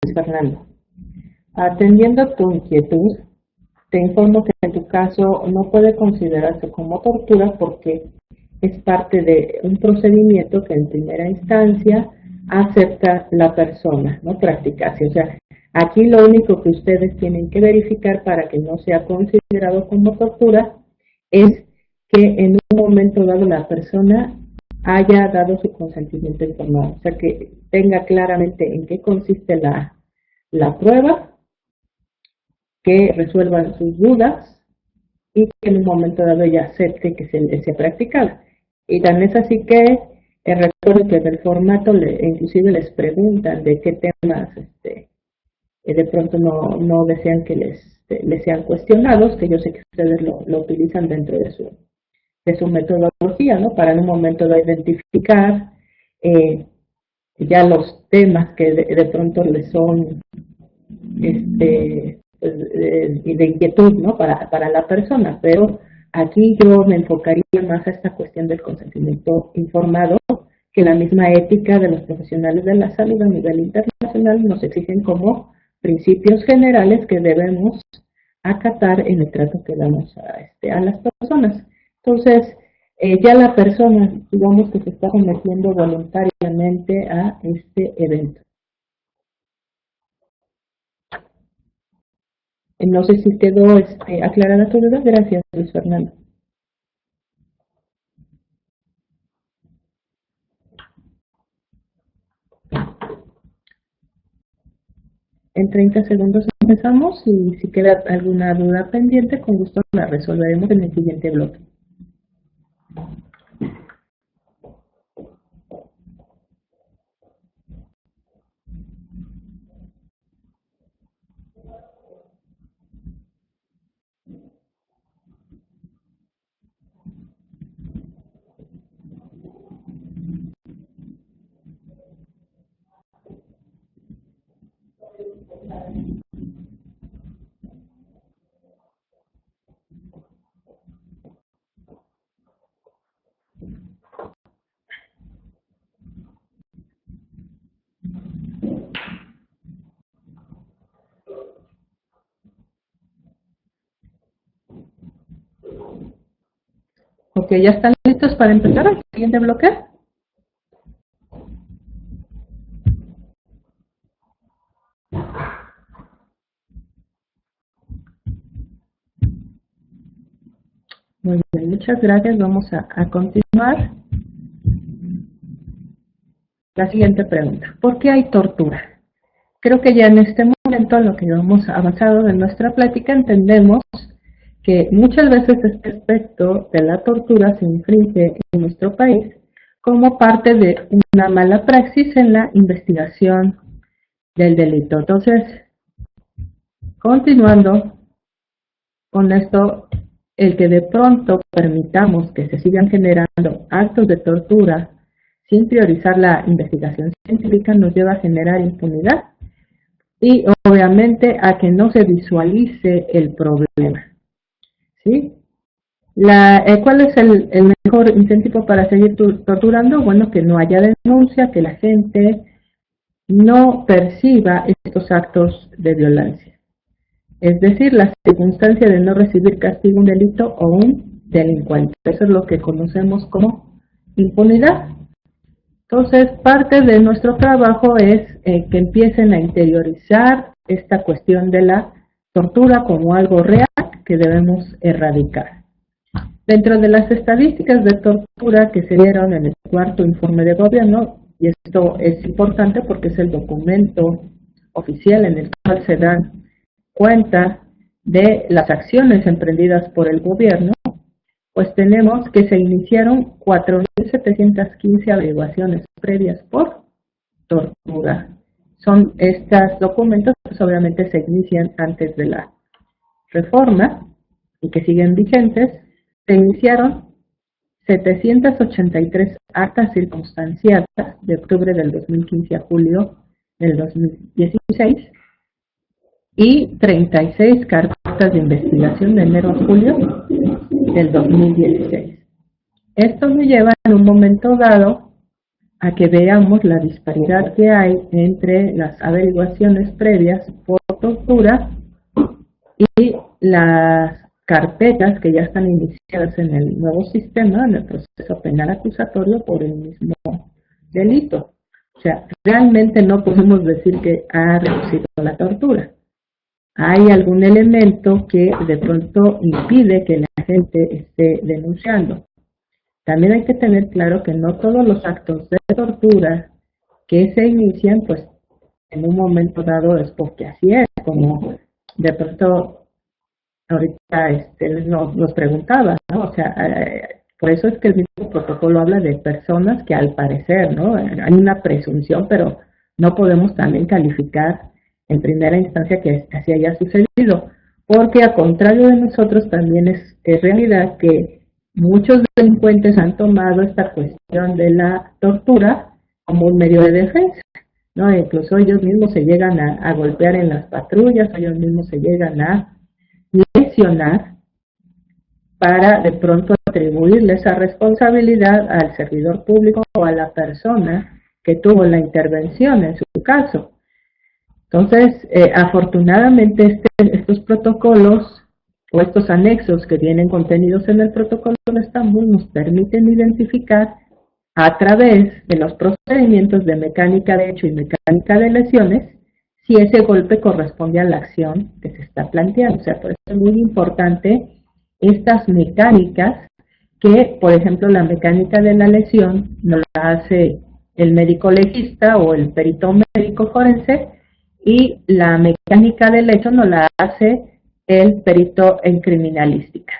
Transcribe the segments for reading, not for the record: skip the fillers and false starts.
Luis Fernando. Atendiendo tu inquietud, te informo que en tu caso no puede considerarse como tortura porque es parte de un procedimiento que en primera instancia acepta la persona, no practicarse. O sea, aquí lo único que ustedes tienen que verificar para que no sea considerado como tortura es que en un momento dado la persona haya dado su consentimiento informado, o sea, que tenga claramente en qué consiste la prueba, que resuelvan sus dudas y que en un momento dado ella acepte que se ha practicado. Y tan es así que recuerdo que en el formato inclusive les preguntan de qué temas de pronto no desean que les sean cuestionados, que yo sé que ustedes lo utilizan dentro de su metodología, ¿no? Para en un momento de identificar ya los temas que de pronto les son de inquietud, ¿no? Para la persona, pero aquí yo me enfocaría más a esta cuestión del consentimiento informado, que la misma ética de los profesionales de la salud a nivel internacional nos exigen como principios generales que debemos acatar en el trato que damos a las personas. Entonces, ya la persona, digamos que se está sometiendo voluntariamente a este evento. No sé si quedó aclarada tu duda. Gracias, Luis Fernando. En 30 segundos empezamos y si queda alguna duda pendiente, con gusto la resolveremos en el siguiente bloque. Ok, ¿ya están listos para empezar el siguiente bloque? Muy bien, muchas gracias. Vamos a continuar. La siguiente pregunta. ¿Por qué hay tortura? Creo que ya en este momento, en lo que hemos avanzado de nuestra plática, entendemos que muchas veces este aspecto de la tortura se infringe en nuestro país como parte de una mala praxis en la investigación del delito. Entonces, continuando con esto, el que de pronto permitamos que se sigan generando actos de tortura sin priorizar la investigación científica nos lleva a generar impunidad y obviamente a que no se visualice el problema. ¿Sí? ¿Cuál es el mejor incentivo para seguir torturando? Bueno, que no haya denuncia, que la gente no perciba estos actos de violencia. Es decir, la circunstancia de no recibir castigo un delito o un delincuente. Eso es lo que conocemos como impunidad. Entonces, parte de nuestro trabajo es que empiecen a interiorizar esta cuestión de la tortura como algo real que debemos erradicar. Dentro de las estadísticas de tortura que se dieron en el cuarto informe de gobierno, y esto es importante porque es el documento oficial en el cual se dan cuenta de las acciones emprendidas por el gobierno, pues tenemos que se iniciaron 4.715 averiguaciones previas por tortura. Son estos documentos, pues obviamente se inician antes de la reforma y que siguen vigentes. Se iniciaron 783 actas circunstanciadas de octubre del 2015 a julio del 2016 y 36 carpetas de investigación de enero a julio del 2016. Esto me lleva en un momento dado a que veamos la disparidad que hay entre las averiguaciones previas por tortura y las carpetas que ya están iniciadas en el nuevo sistema, en el proceso penal acusatorio por el mismo delito. O sea, realmente no podemos decir que ha reducido la tortura. Hay algún elemento que de pronto impide que la gente esté denunciando. También hay que tener claro que no todos los actos de tortura que se inician, pues en un momento dado es porque así es, como de pronto ahorita nos preguntaba, ¿no? O sea, por eso es que el mismo protocolo habla de personas que al parecer, ¿no? Hay una presunción, pero no podemos también calificar en primera instancia que así haya sucedido, porque a contrario de nosotros también es realidad que muchos delincuentes han tomado esta cuestión de la tortura como un medio de defensa, ¿no? Incluso ellos mismos se llegan a golpear en las patrullas, ellos mismos se llegan a lesionar para de pronto atribuirle esa responsabilidad al servidor público o a la persona que tuvo la intervención en su caso. Entonces, afortunadamente estos protocolos o estos anexos que vienen contenidos en el protocolo de Estambul nos permiten identificar a través de los procedimientos de mecánica de hecho y mecánica de lesiones si ese golpe corresponde a la acción que se está planteando. O sea, por eso es muy importante estas mecánicas que, por ejemplo, la mecánica de la lesión no la hace el médico legista o el perito médico forense, y la mecánica del hecho no la hace el perito en criminalística.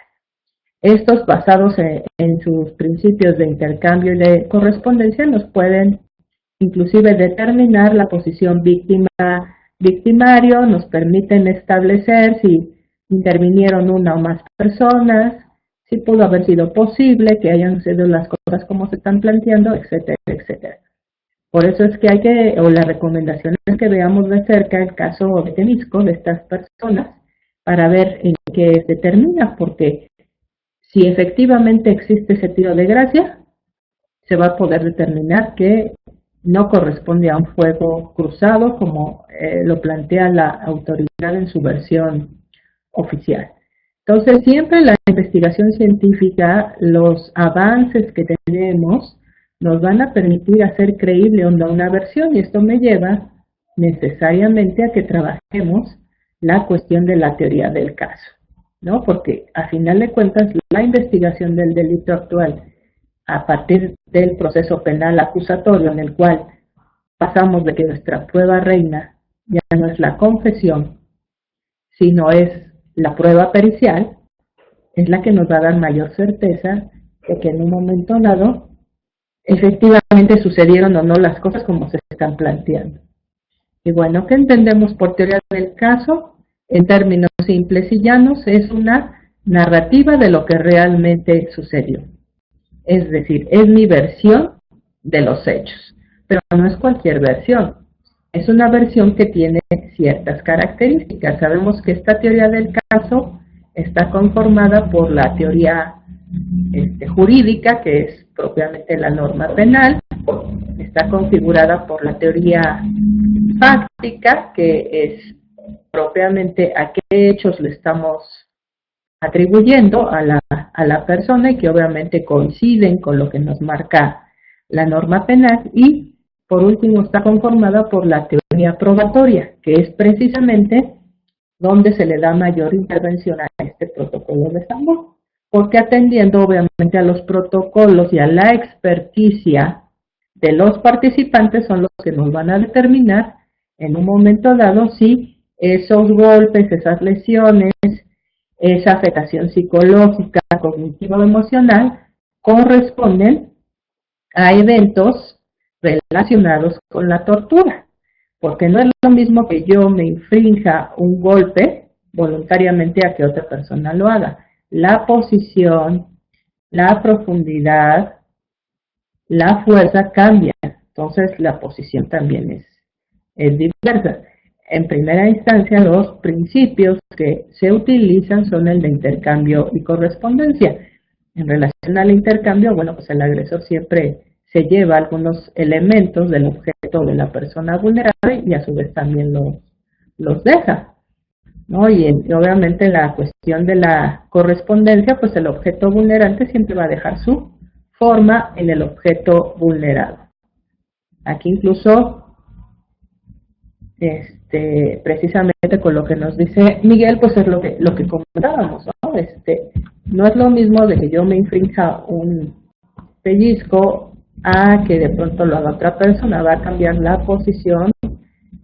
Estos, basados en sus principios de intercambio y de correspondencia, nos pueden inclusive determinar la posición víctima-victimario, nos permiten establecer si intervinieron una o más personas, si pudo haber sido posible que hayan sido las cosas como se están planteando, etcétera, etcétera. Por eso es que la recomendación es que veamos de cerca el caso de Temisco, de estas personas, para ver en qué se termina, porque si efectivamente existe ese tiro de gracia, se va a poder determinar que no corresponde a un fuego cruzado como lo plantea la autoridad en su versión oficial. Entonces, siempre la investigación científica, los avances que tenemos, nos van a permitir hacer creíble o no una versión, y esto me lleva necesariamente a que trabajemos la cuestión de la teoría del caso, ¿no? Porque a final de cuentas la investigación del delito actual a partir del proceso penal acusatorio en el cual pasamos de que nuestra prueba reina ya no es la confesión, sino es la prueba pericial, es la que nos va a dar mayor certeza de que en un momento dado efectivamente sucedieron o no las cosas como se están planteando. Y bueno, ¿qué entendemos por teoría del caso? En términos simples y llanos, es una narrativa de lo que realmente sucedió. Es decir, es mi versión de los hechos, pero no es cualquier versión. Es una versión que tiene ciertas características. Sabemos que esta teoría del caso está conformada por la teoría jurídica, que es propiamente la norma penal, está configurada por la teoría fáctica, que es propiamente a qué hechos le estamos atribuyendo a la persona y que obviamente coinciden con lo que nos marca la norma penal, y por último está conformada por la teoría probatoria, que es precisamente donde se le da mayor intervención a este protocolo de Estambul, porque atendiendo obviamente a los protocolos y a la experticia de los participantes son los que nos van a determinar en un momento dado si esos golpes, esas lesiones, esa afectación psicológica, cognitiva o emocional corresponden a eventos relacionados con la tortura, porque no es lo mismo que yo me infrinja un golpe voluntariamente a que otra persona lo haga. La posición, la profundidad, la fuerza cambian, entonces la posición también es diversa. En primera instancia, los principios que se utilizan son el de intercambio y correspondencia. En relación al intercambio, bueno, pues el agresor siempre se lleva algunos elementos del objeto de la persona vulnerable y a su vez también los deja, ¿no? Y obviamente en la cuestión de la correspondencia, pues el objeto vulnerante siempre va a dejar su forma en el objeto vulnerado. Aquí incluso, precisamente con lo que nos dice Miguel, pues es lo que comentábamos, ¿no? No es lo mismo de que yo me infrinja un pellizco a que de pronto lo haga otra persona. Va a cambiar la posición,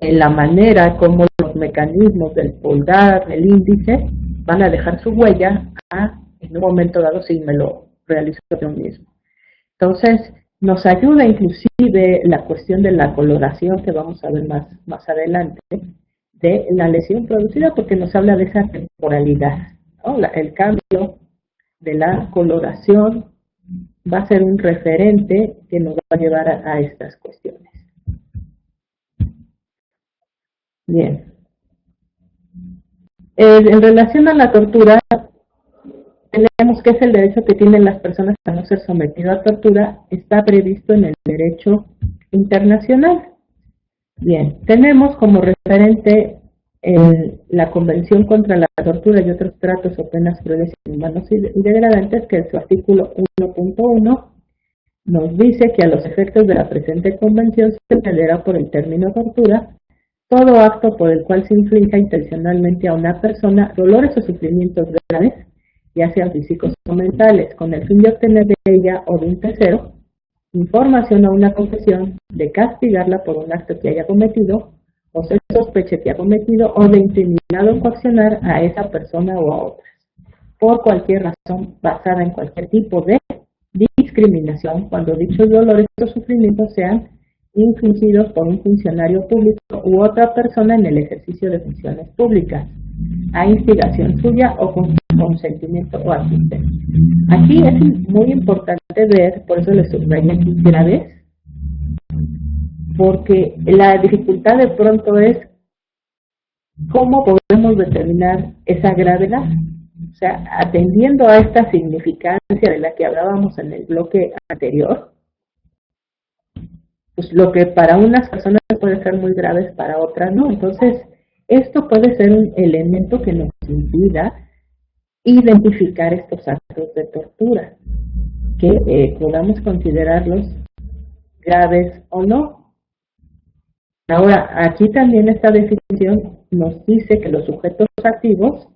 en la manera como los mecanismos del pulgar, el índice, van a dejar su huella en un momento dado si me lo realizo yo mismo. Entonces, nos ayuda inclusive la cuestión de la coloración, que vamos a ver más adelante, de la lesión producida, porque nos habla de esa temporalidad, ¿no? El cambio de la coloración va a ser un referente que nos va a llevar a estas cuestiones. Bien. En relación a la tortura, tenemos que es el derecho que tienen las personas a no ser sometidas a tortura, está previsto en el derecho internacional. Bien, tenemos como referente la Convención contra la Tortura y otros tratos o penas crueles, inhumanos y degradantes, que en su artículo 1.1 nos dice que a los efectos de la presente convención se entenderá por el término tortura todo acto por el cual se inflige intencionalmente a una persona dolores o sufrimientos graves, ya sean físicos o mentales, con el fin de obtener de ella o de un tercero información o una confesión, de castigarla por un acto que haya cometido, o se sospeche que ha cometido, o de intimidar o coaccionar a esa persona o a otras, por cualquier razón basada en cualquier tipo de discriminación, cuando dichos dolores o sufrimientos sean infligidos por un funcionario público u otra persona en el ejercicio de funciones públicas, a instigación suya o con consentimiento o asistencia. Aquí es muy importante ver, por eso les subrayo aquí graves, porque la dificultad de pronto es cómo podemos determinar esa gravedad. O sea, atendiendo a esta significancia de la que hablábamos en el bloque anterior, pues lo que para unas personas puede ser muy grave, para otras no. Entonces, esto puede ser un elemento que nos impida identificar estos actos de tortura, que podamos considerarlos graves o no. Ahora, aquí también esta definición nos dice que los sujetos activos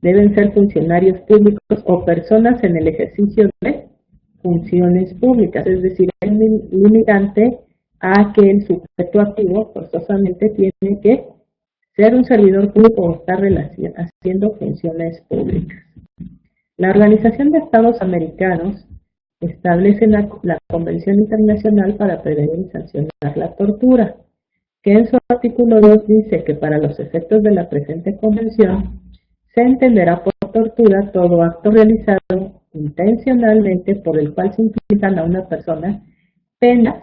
deben ser funcionarios públicos o personas en el ejercicio de funciones públicas, es decir, es limitante a que el sujeto activo forzosamente tiene que ser un servidor público o estar haciendo funciones públicas. La Organización de Estados Americanos establece la Convención Internacional para Prevenir y Sancionar la Tortura, que en su artículo 2 dice que para los efectos de la presente convención se entenderá por tortura todo acto realizado intencionalmente por el cual se inflijan a una persona penas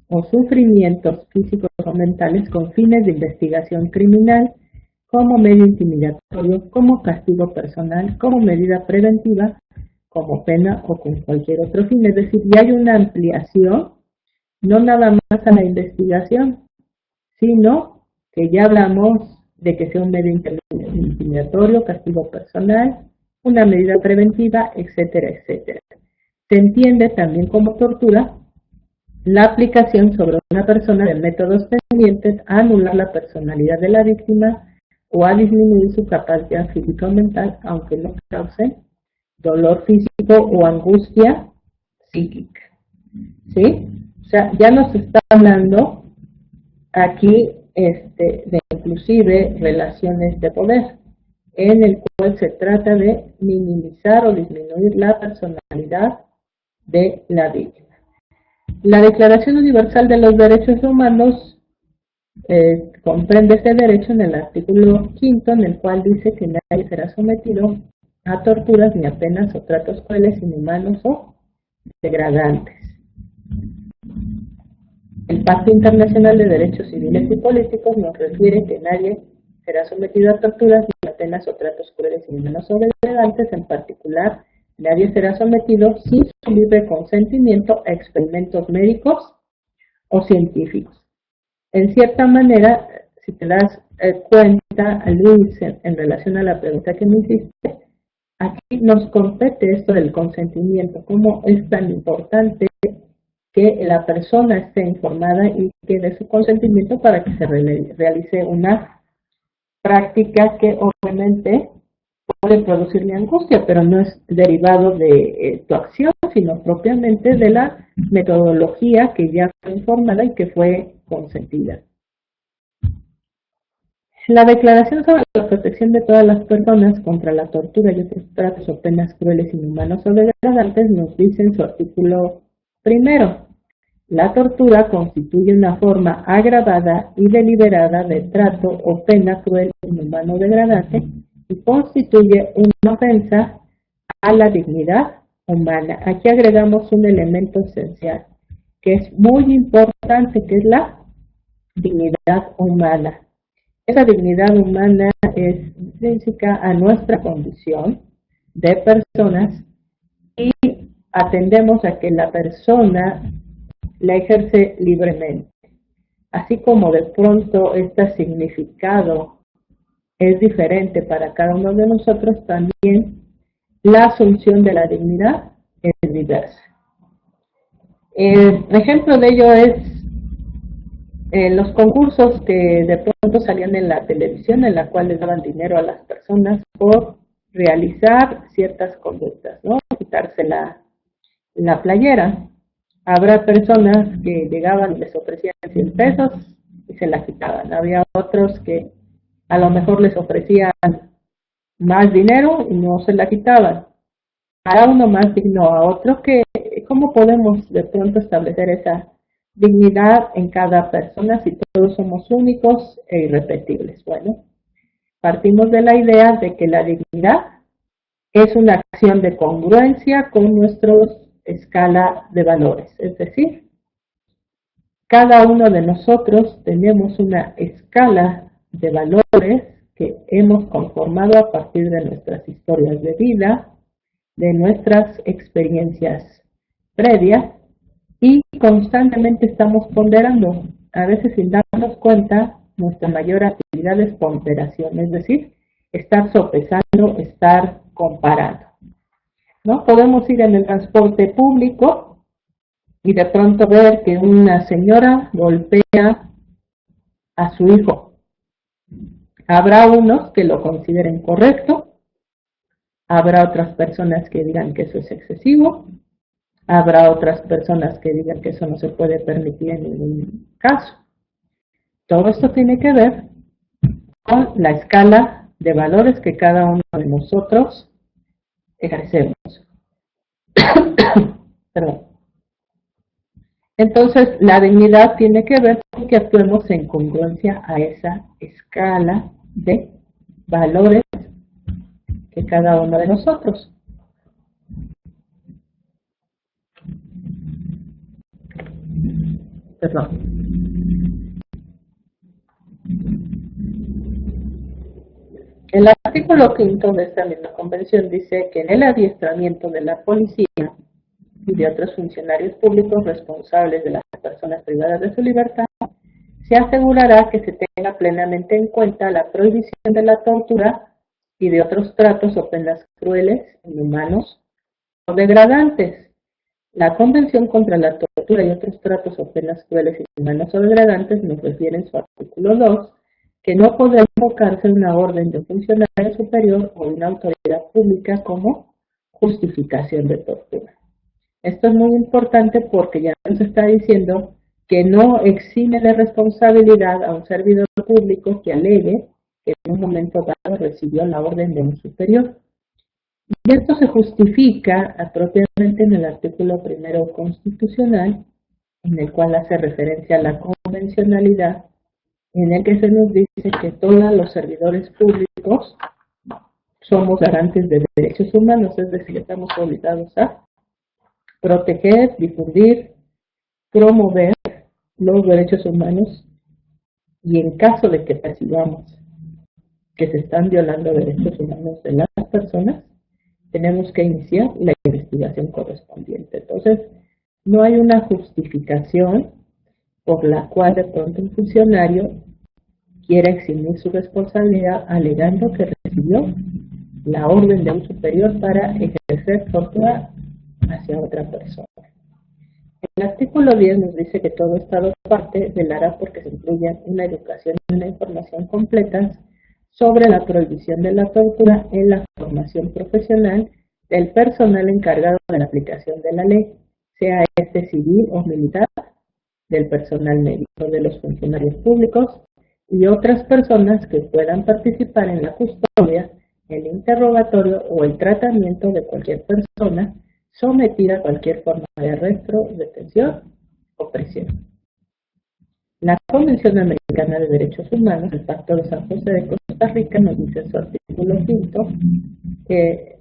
o sufrimientos físicos o mentales con fines de investigación criminal, como medio intimidatorio, como castigo personal, como medida preventiva, como pena o con cualquier otro fin. Es decir, ya hay una ampliación, no nada más a la investigación, sino que ya hablamos de que sea un medio intimidatorio, castigo personal, una medida preventiva, etcétera, etcétera. Se entiende también como tortura la aplicación sobre una persona de métodos tendientes a anular la personalidad de la víctima o a disminuir su capacidad física o mental, aunque no causen dolor físico o angustia psíquica. ¿Sí? O sea, ya nos está hablando aquí de inclusive relaciones de poder, en el cual se trata de minimizar o disminuir la personalidad de la víctima. La Declaración Universal de los Derechos Humanos comprende ese derecho en el artículo 5, en el cual dice que nadie será sometido a torturas ni a penas o tratos crueles, inhumanos o degradantes. El Pacto Internacional de Derechos Civiles y Políticos nos refiere que nadie será sometido a torturas ni a penas o tratos crueles, inhumanos o degradantes, en particular Nadie será sometido sin su libre consentimiento a experimentos médicos o científicos. En cierta manera, si te das cuenta, Luis, en relación a la pregunta que me hiciste, aquí nos compete esto del consentimiento, cómo es tan importante que la persona esté informada y que dé su consentimiento para que se realice una práctica que obviamente puede producirle angustia, pero no es derivado de tu acción, sino propiamente de la metodología que ya fue informada y que fue consentida. La Declaración sobre la Protección de todas las personas contra la tortura y otros tratos o penas crueles, inhumanos o degradantes nos dice en su artículo primero: la tortura constituye una forma agravada y deliberada de trato o pena cruel, inhumano o degradante y constituye una ofensa a la dignidad humana. Aquí agregamos un elemento esencial que es muy importante, que es la dignidad humana. Esa dignidad humana es intrínseca a nuestra condición de personas y atendemos a que la persona la ejerce libremente. Así como de pronto este significado es diferente para cada uno de nosotros, también la asunción de la dignidad es diversa. Ejemplo de ello es los concursos que de pronto salían en la televisión, en la cual les daban dinero a las personas por realizar ciertas conductas, ¿no? Quitarse la playera. Habrá personas que llegaban y les ofrecían 100 pesos y se la quitaban. Había otros que a lo mejor les ofrecían más dinero y no se la quitaban. Cada uno más digno a otro. ¿Cómo podemos de pronto establecer esa dignidad en cada persona si todos somos únicos e irrepetibles? Bueno, partimos de la idea de que la dignidad es una acción de congruencia con nuestra escala de valores, es decir, cada uno de nosotros tenemos una escala de valores que hemos conformado a partir de nuestras historias de vida, de nuestras experiencias previas, y constantemente estamos ponderando. A veces, sin darnos cuenta, nuestra mayor actividad es ponderación, es decir, estar sopesando, estar comparando, ¿no? Podemos ir en el transporte público y de pronto ver que una señora golpea a su hijo. Habrá unos que lo consideren correcto, habrá otras personas que digan que eso es excesivo, habrá otras personas que digan que eso no se puede permitir en ningún caso. Todo esto tiene que ver con la escala de valores que cada uno de nosotros ejercemos. Perdón. Entonces, la dignidad tiene que ver con que actuemos en congruencia a esa escala de valores que cada uno de nosotros. Perdón. El artículo 5 de esta misma convención dice que en el adiestramiento de la policía y de otros funcionarios públicos responsables de las personas privadas de su libertad, se asegurará que se tenga plenamente en cuenta la prohibición de la tortura y de otros tratos o penas crueles, inhumanos o degradantes. La Convención contra la Tortura y otros tratos o penas crueles, inhumanos o degradantes nos refiere en su artículo 2 que no podrá invocarse una orden de un funcionario superior o una autoridad pública como justificación de tortura. Esto es muy importante porque ya nos está diciendo que no exime de responsabilidad a un servidor público que alegue que en un momento dado recibió la orden de un superior. Y esto se justifica apropiadamente en el artículo 1 constitucional, en el cual hace referencia a la convencionalidad, en el que se nos dice que todos los servidores públicos somos garantes de derechos humanos, es decir, estamos obligados a proteger, difundir, promover los derechos humanos y en caso de que percibamos que se están violando derechos humanos de las personas, tenemos que iniciar la investigación correspondiente. Entonces, no hay una justificación por la cual de pronto un funcionario quiera eximir su responsabilidad alegando que recibió la orden de un superior para ejercer tortura hacia otra persona. El artículo 10 nos dice que todo Estado parte velará porque se incluyan una educación y una información completas sobre la prohibición de la tortura en la formación profesional del personal encargado de la aplicación de la ley, sea este civil o militar, del personal médico, de los funcionarios públicos y otras personas que puedan participar en la custodia, el interrogatorio o el tratamiento de cualquier persona sometida a cualquier forma de arresto, detención o prisión. La Convención Americana de Derechos Humanos, el Pacto de San José de Costa Rica, nos dice en su artículo 5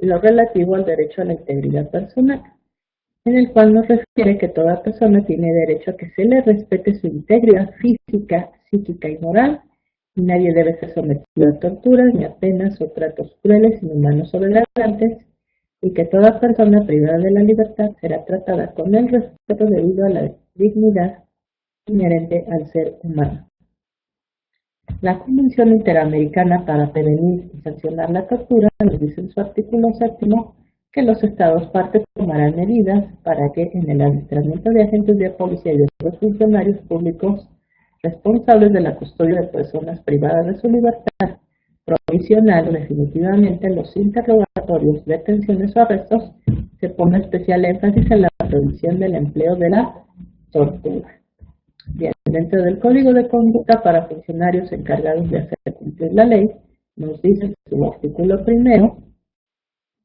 lo relativo al derecho a la integridad personal, en el cual nos refiere que toda persona tiene derecho a que se le respete su integridad física, psíquica y moral, y nadie debe ser sometido a torturas, ni a penas o tratos crueles, inhumanos o degradantes, y que toda persona privada de la libertad será tratada con el respeto debido a la dignidad inherente al ser humano. La Convención Interamericana para Prevenir y Sancionar la Tortura nos dice en su artículo 7 que los Estados partes tomarán medidas para que en el adiestramiento de agentes de policía y de otros funcionarios públicos responsables de la custodia de personas privadas de su libertad provisional o definitivamente en los interrogatorios, detenciones o arrestos se ponga especial énfasis en la prohibición del empleo de la tortura. Bien, dentro del Código de Conducta para funcionarios encargados de hacer cumplir la ley, nos dice en su artículo 1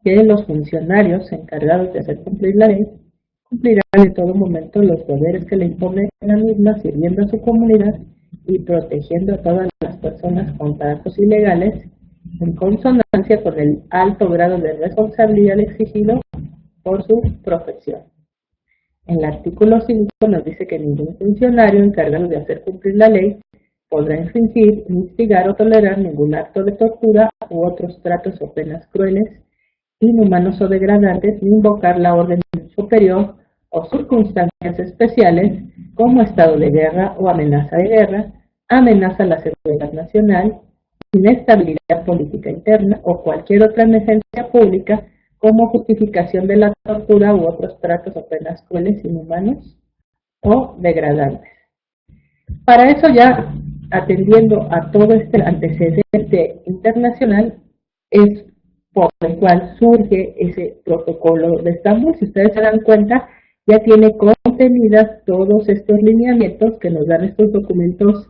que los funcionarios encargados de hacer cumplir la ley cumplirán en todo momento los deberes que le impone la misma, sirviendo a su comunidad y protegiendo a todas las personas contra actos ilegales en consonancia con el alto grado de responsabilidad exigido por su profesión. En el artículo 5 nos dice que ningún funcionario encargado de hacer cumplir la ley podrá infringir, instigar o tolerar ningún acto de tortura u otros tratos o penas crueles, inhumanos o degradantes, ni invocar la orden superior o circunstancias especiales como estado de guerra o amenaza de guerra, amenaza a la seguridad nacional, inestabilidad política interna o cualquier otra emergencia pública como justificación de la tortura u otros tratos o penas crueles, inhumanos o degradantes. Para eso, ya atendiendo a todo este antecedente internacional, es por el cual surge ese protocolo de Estambul. Si ustedes se dan cuenta, ya tiene contenidas todos estos lineamientos que nos dan estos documentos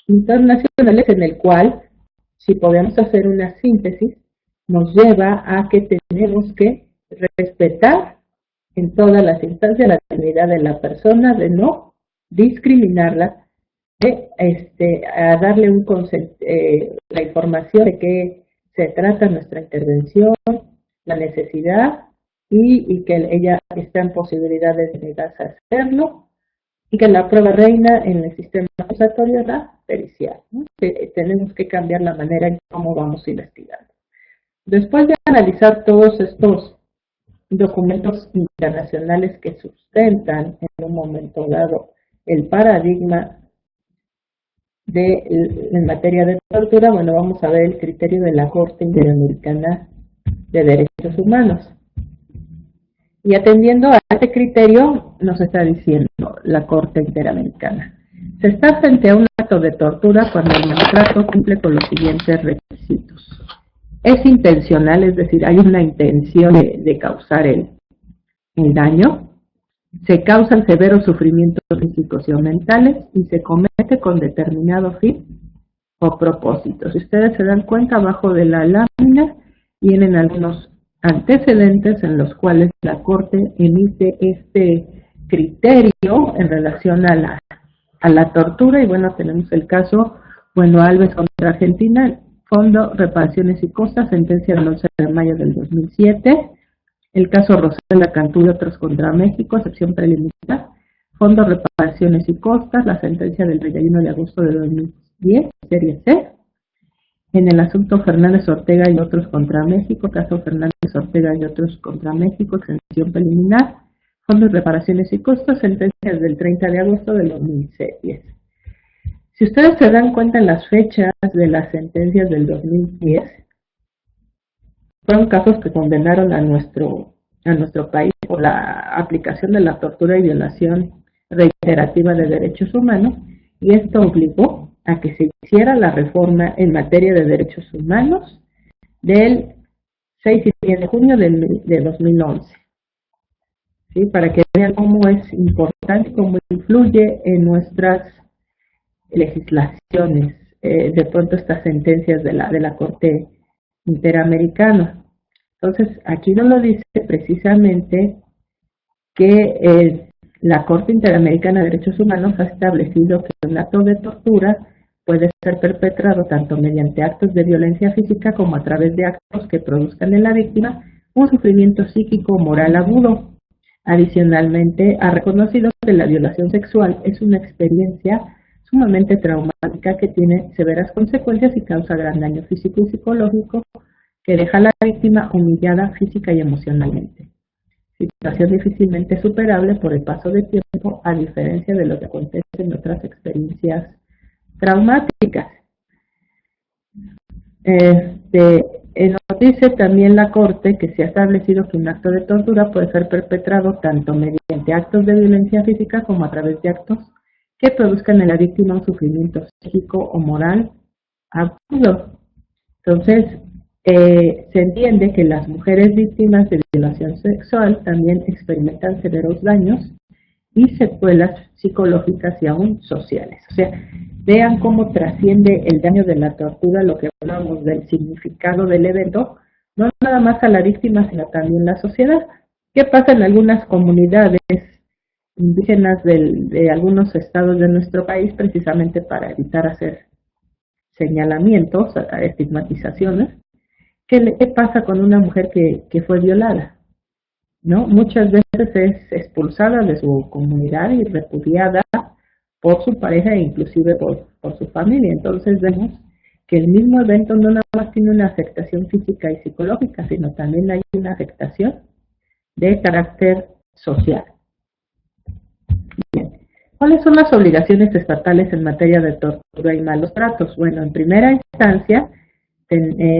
internacionales, en el cual, si podemos hacer una síntesis, nos lleva a que tenemos que respetar en todas las instancias la dignidad de la persona, de no discriminarla, de a darle la información de qué se trata nuestra intervención, la necesidad y que ella está en posibilidad de negarse a hacerlo, y que la prueba reina en el sistema acusatorio es la pericial, ¿no? Tenemos que cambiar la manera en cómo vamos investigando. Después de analizar todos estos documentos internacionales que sustentan en un momento dado el paradigma en materia de tortura, bueno, vamos a ver el criterio de la Corte Interamericana de Derechos Humanos. Y atendiendo a este criterio, nos está diciendo la Corte Interamericana: se está frente a un acto de tortura cuando el maltrato cumple con los siguientes requisitos. Es intencional, es decir, hay una intención de causar el daño, se causan severos sufrimientos físicos y mentales y se comete con determinado fin o propósito. Si ustedes se dan cuenta, abajo de la lámina vienen algunos antecedentes en los cuales la Corte emite este criterio en relación a la tortura. Y bueno, tenemos el caso Alves contra Argentina, Fondo Reparaciones y Costas, sentencia del 11 de mayo del 2007. El caso Rosela Cantú y otros contra México, sección preliminar, Fondo Reparaciones y Costas, la sentencia del 31 de agosto de 2010, serie C. En el asunto Fernández Ortega y otros contra México, caso Fernández Ortega y otros contra México, exención preliminar, fondos, reparaciones y costos, sentencias del 30 de agosto del 2010. Si ustedes se dan cuenta en las fechas de las sentencias del 2010, fueron casos que condenaron a nuestro país por la aplicación de la tortura y violación reiterativa de derechos humanos, y esto obligó a que se hiciera la reforma en materia de derechos humanos del 6 y 10 de junio de 2011. ¿Sí? Para que vean cómo es importante, cómo influye en nuestras legislaciones de pronto estas sentencias de la Corte Interamericana. Entonces, aquí nos lo dice precisamente que la Corte Interamericana de Derechos Humanos ha establecido que un acto de tortura puede ser perpetrado tanto mediante actos de violencia física como a través de actos que produzcan en la víctima un sufrimiento psíquico o moral agudo. Adicionalmente, ha reconocido que la violación sexual es una experiencia sumamente traumática que tiene severas consecuencias y causa gran daño físico y psicológico que deja a la víctima humillada física y emocionalmente. Situación difícilmente superable por el paso del tiempo, a diferencia de lo que acontece en otras experiencias traumáticas. Nos dice también la Corte que se ha establecido que un acto de tortura puede ser perpetrado tanto mediante actos de violencia física como a través de actos que produzcan en la víctima un sufrimiento psíquico o moral agudo. Entonces, se entiende que las mujeres víctimas de violación sexual también experimentan severos daños y secuelas psicológicas y aún sociales. O sea, vean cómo trasciende el daño de la tortura, lo que hablamos del significado del evento, no nada más a la víctima, sino también a la sociedad. ¿Qué pasa en algunas comunidades indígenas de algunos estados de nuestro país, precisamente para evitar hacer señalamientos, estigmatizaciones? ¿Qué pasa con una mujer que fue violada? ¿No? Muchas veces es expulsada de su comunidad y repudiada por su pareja e inclusive por su familia. Entonces vemos que el mismo evento no nada más tiene una afectación física y psicológica, sino también hay una afectación de carácter social. Bien. ¿Cuáles son las obligaciones estatales en materia de tortura y malos tratos? Bueno, en primera instancia,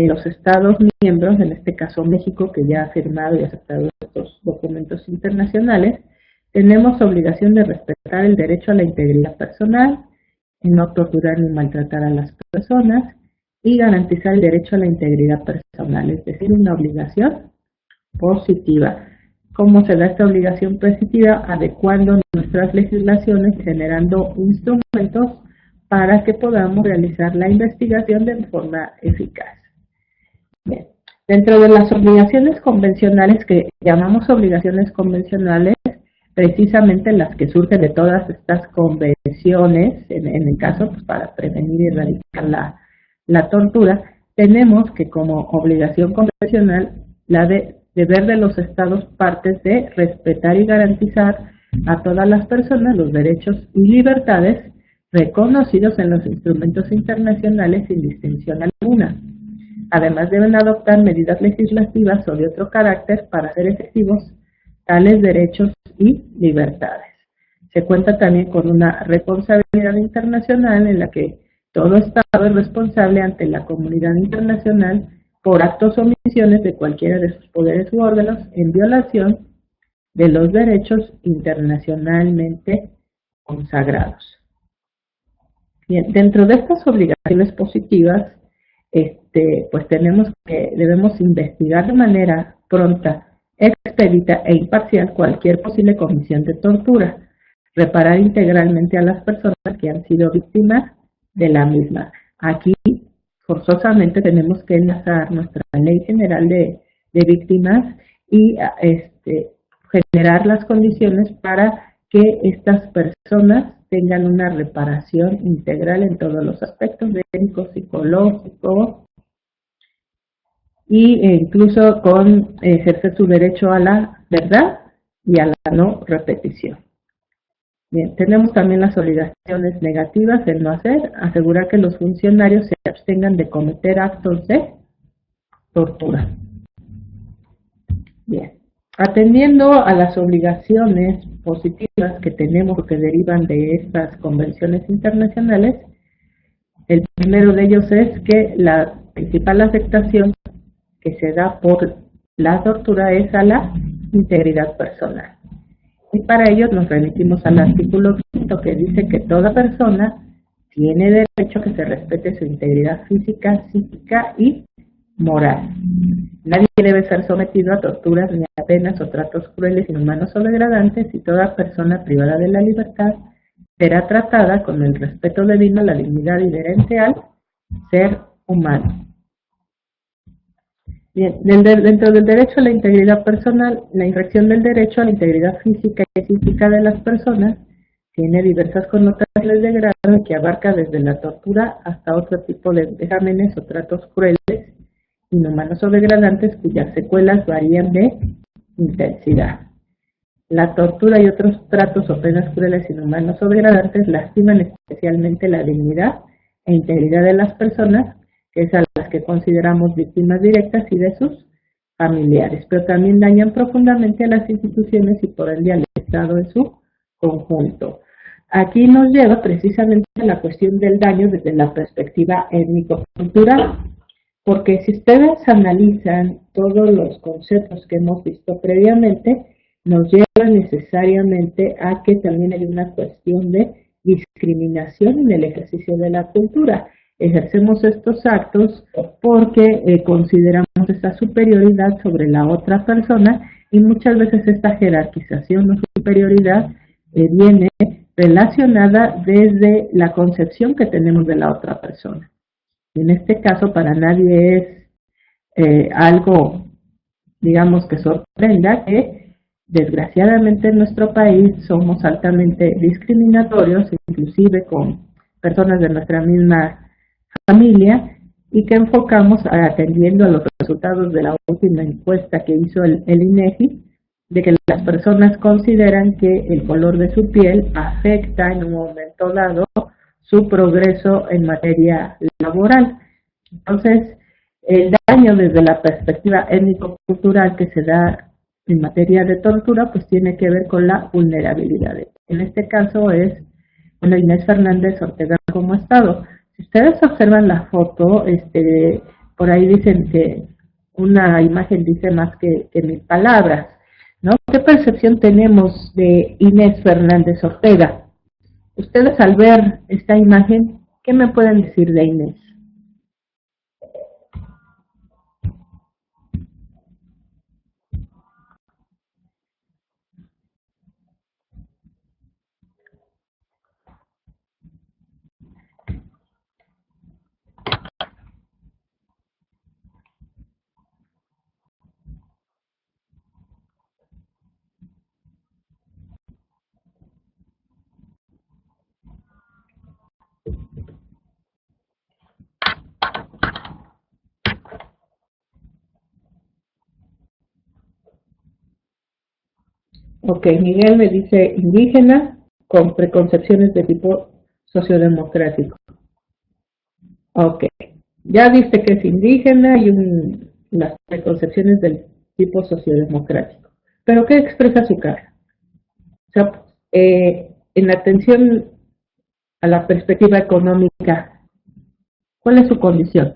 los Estados miembros, en este caso México, que ya ha firmado y aceptado estos documentos internacionales, tenemos obligación de respetar el derecho a la integridad personal, no torturar ni maltratar a las personas y garantizar el derecho a la integridad personal, es decir, una obligación positiva. ¿Cómo se da esta obligación positiva? Adecuando nuestras legislaciones, generando instrumentos para que podamos realizar la investigación de forma eficaz. Bien. Dentro de las obligaciones convencionales, que llamamos obligaciones convencionales, precisamente las que surgen de todas estas convenciones, en el caso pues, para prevenir y erradicar la tortura, tenemos que como obligación convencional la deber de los estados partes de respetar y garantizar a todas las personas los derechos y libertades reconocidos en los instrumentos internacionales sin distinción alguna. Además, deben adoptar medidas legislativas o de otro carácter para hacer efectivos tales derechos y libertades. Se cuenta también con una responsabilidad internacional en la que todo Estado es responsable ante la comunidad internacional por actos o omisiones de cualquiera de sus poderes u órganos en violación de los derechos internacionalmente consagrados. Bien, dentro de estas obligaciones positivas, pues debemos investigar de manera pronta, expedita e imparcial cualquier posible comisión de tortura, reparar integralmente a las personas que han sido víctimas de la misma. Aquí, forzosamente, tenemos que enlazar nuestra Ley General de Víctimas y generar las condiciones para que estas personas tengan una reparación integral en todos los aspectos, médicos, psicológicos, e incluso con ejercer su derecho a la verdad y a la no repetición. Bien, tenemos también las obligaciones negativas, el no hacer, asegurar que los funcionarios se abstengan de cometer actos de tortura. Bien. Atendiendo a las obligaciones positivas que tenemos que derivan de estas convenciones internacionales, el primero de ellos es que la principal afectación que se da por la tortura es a la integridad personal. Y para ello nos remitimos al artículo 5 que dice que toda persona tiene derecho a que se respete su integridad física, psíquica y moral. Nadie debe ser sometido a torturas ni a penas o tratos crueles, inhumanos o degradantes, y toda persona privada de la libertad será tratada con el respeto debido a la dignidad inherente al ser humano. Bien, dentro del derecho a la integridad personal, la infracción del derecho a la integridad física y psíquica de las personas tiene diversas connotaciones de grado que abarca desde la tortura hasta otro tipo de vejámenes o tratos crueles, inhumanos o degradantes cuyas secuelas varían de intensidad. La tortura y otros tratos o penas crueles, inhumanos o degradantes lastiman especialmente la dignidad e integridad de las personas, que es a las que consideramos víctimas directas, y de sus familiares, pero también dañan profundamente a las instituciones y por ende al Estado en su conjunto. Aquí nos lleva precisamente a la cuestión del daño desde la perspectiva étnico-cultural, porque si ustedes analizan todos los conceptos que hemos visto previamente, nos lleva necesariamente a que también hay una cuestión de discriminación en el ejercicio de la cultura. Ejercemos estos actos porque consideramos esta superioridad sobre la otra persona, y muchas veces esta jerarquización o superioridad viene relacionada desde la concepción que tenemos de la otra persona. En este caso, para nadie es algo, digamos, que sorprenda que desgraciadamente en nuestro país somos altamente discriminatorios, inclusive con personas de nuestra misma familia, y que enfocamos atendiendo a los resultados de la última encuesta que hizo el INEGI, de que las personas consideran que el color de su piel afecta en un momento dado su progreso en materia laboral. Entonces, el daño desde la perspectiva étnico-cultural que se da en materia de tortura, pues tiene que ver con la vulnerabilidad. En este caso es, bueno, Inés Fernández Ortega como Estado. Si ustedes observan la foto, por ahí dicen que una imagen dice más que 1000 palabras, ¿no? ¿Qué percepción tenemos de Inés Fernández Ortega? Ustedes al ver esta imagen, ¿qué me pueden decir de Inés? Ok, Miguel me dice indígena con preconcepciones de tipo sociodemocrático. Ok, ya viste que es indígena y las preconcepciones del tipo sociodemocrático. ¿Pero qué expresa su cara? O sea, en atención a la perspectiva económica, ¿cuál es su condición?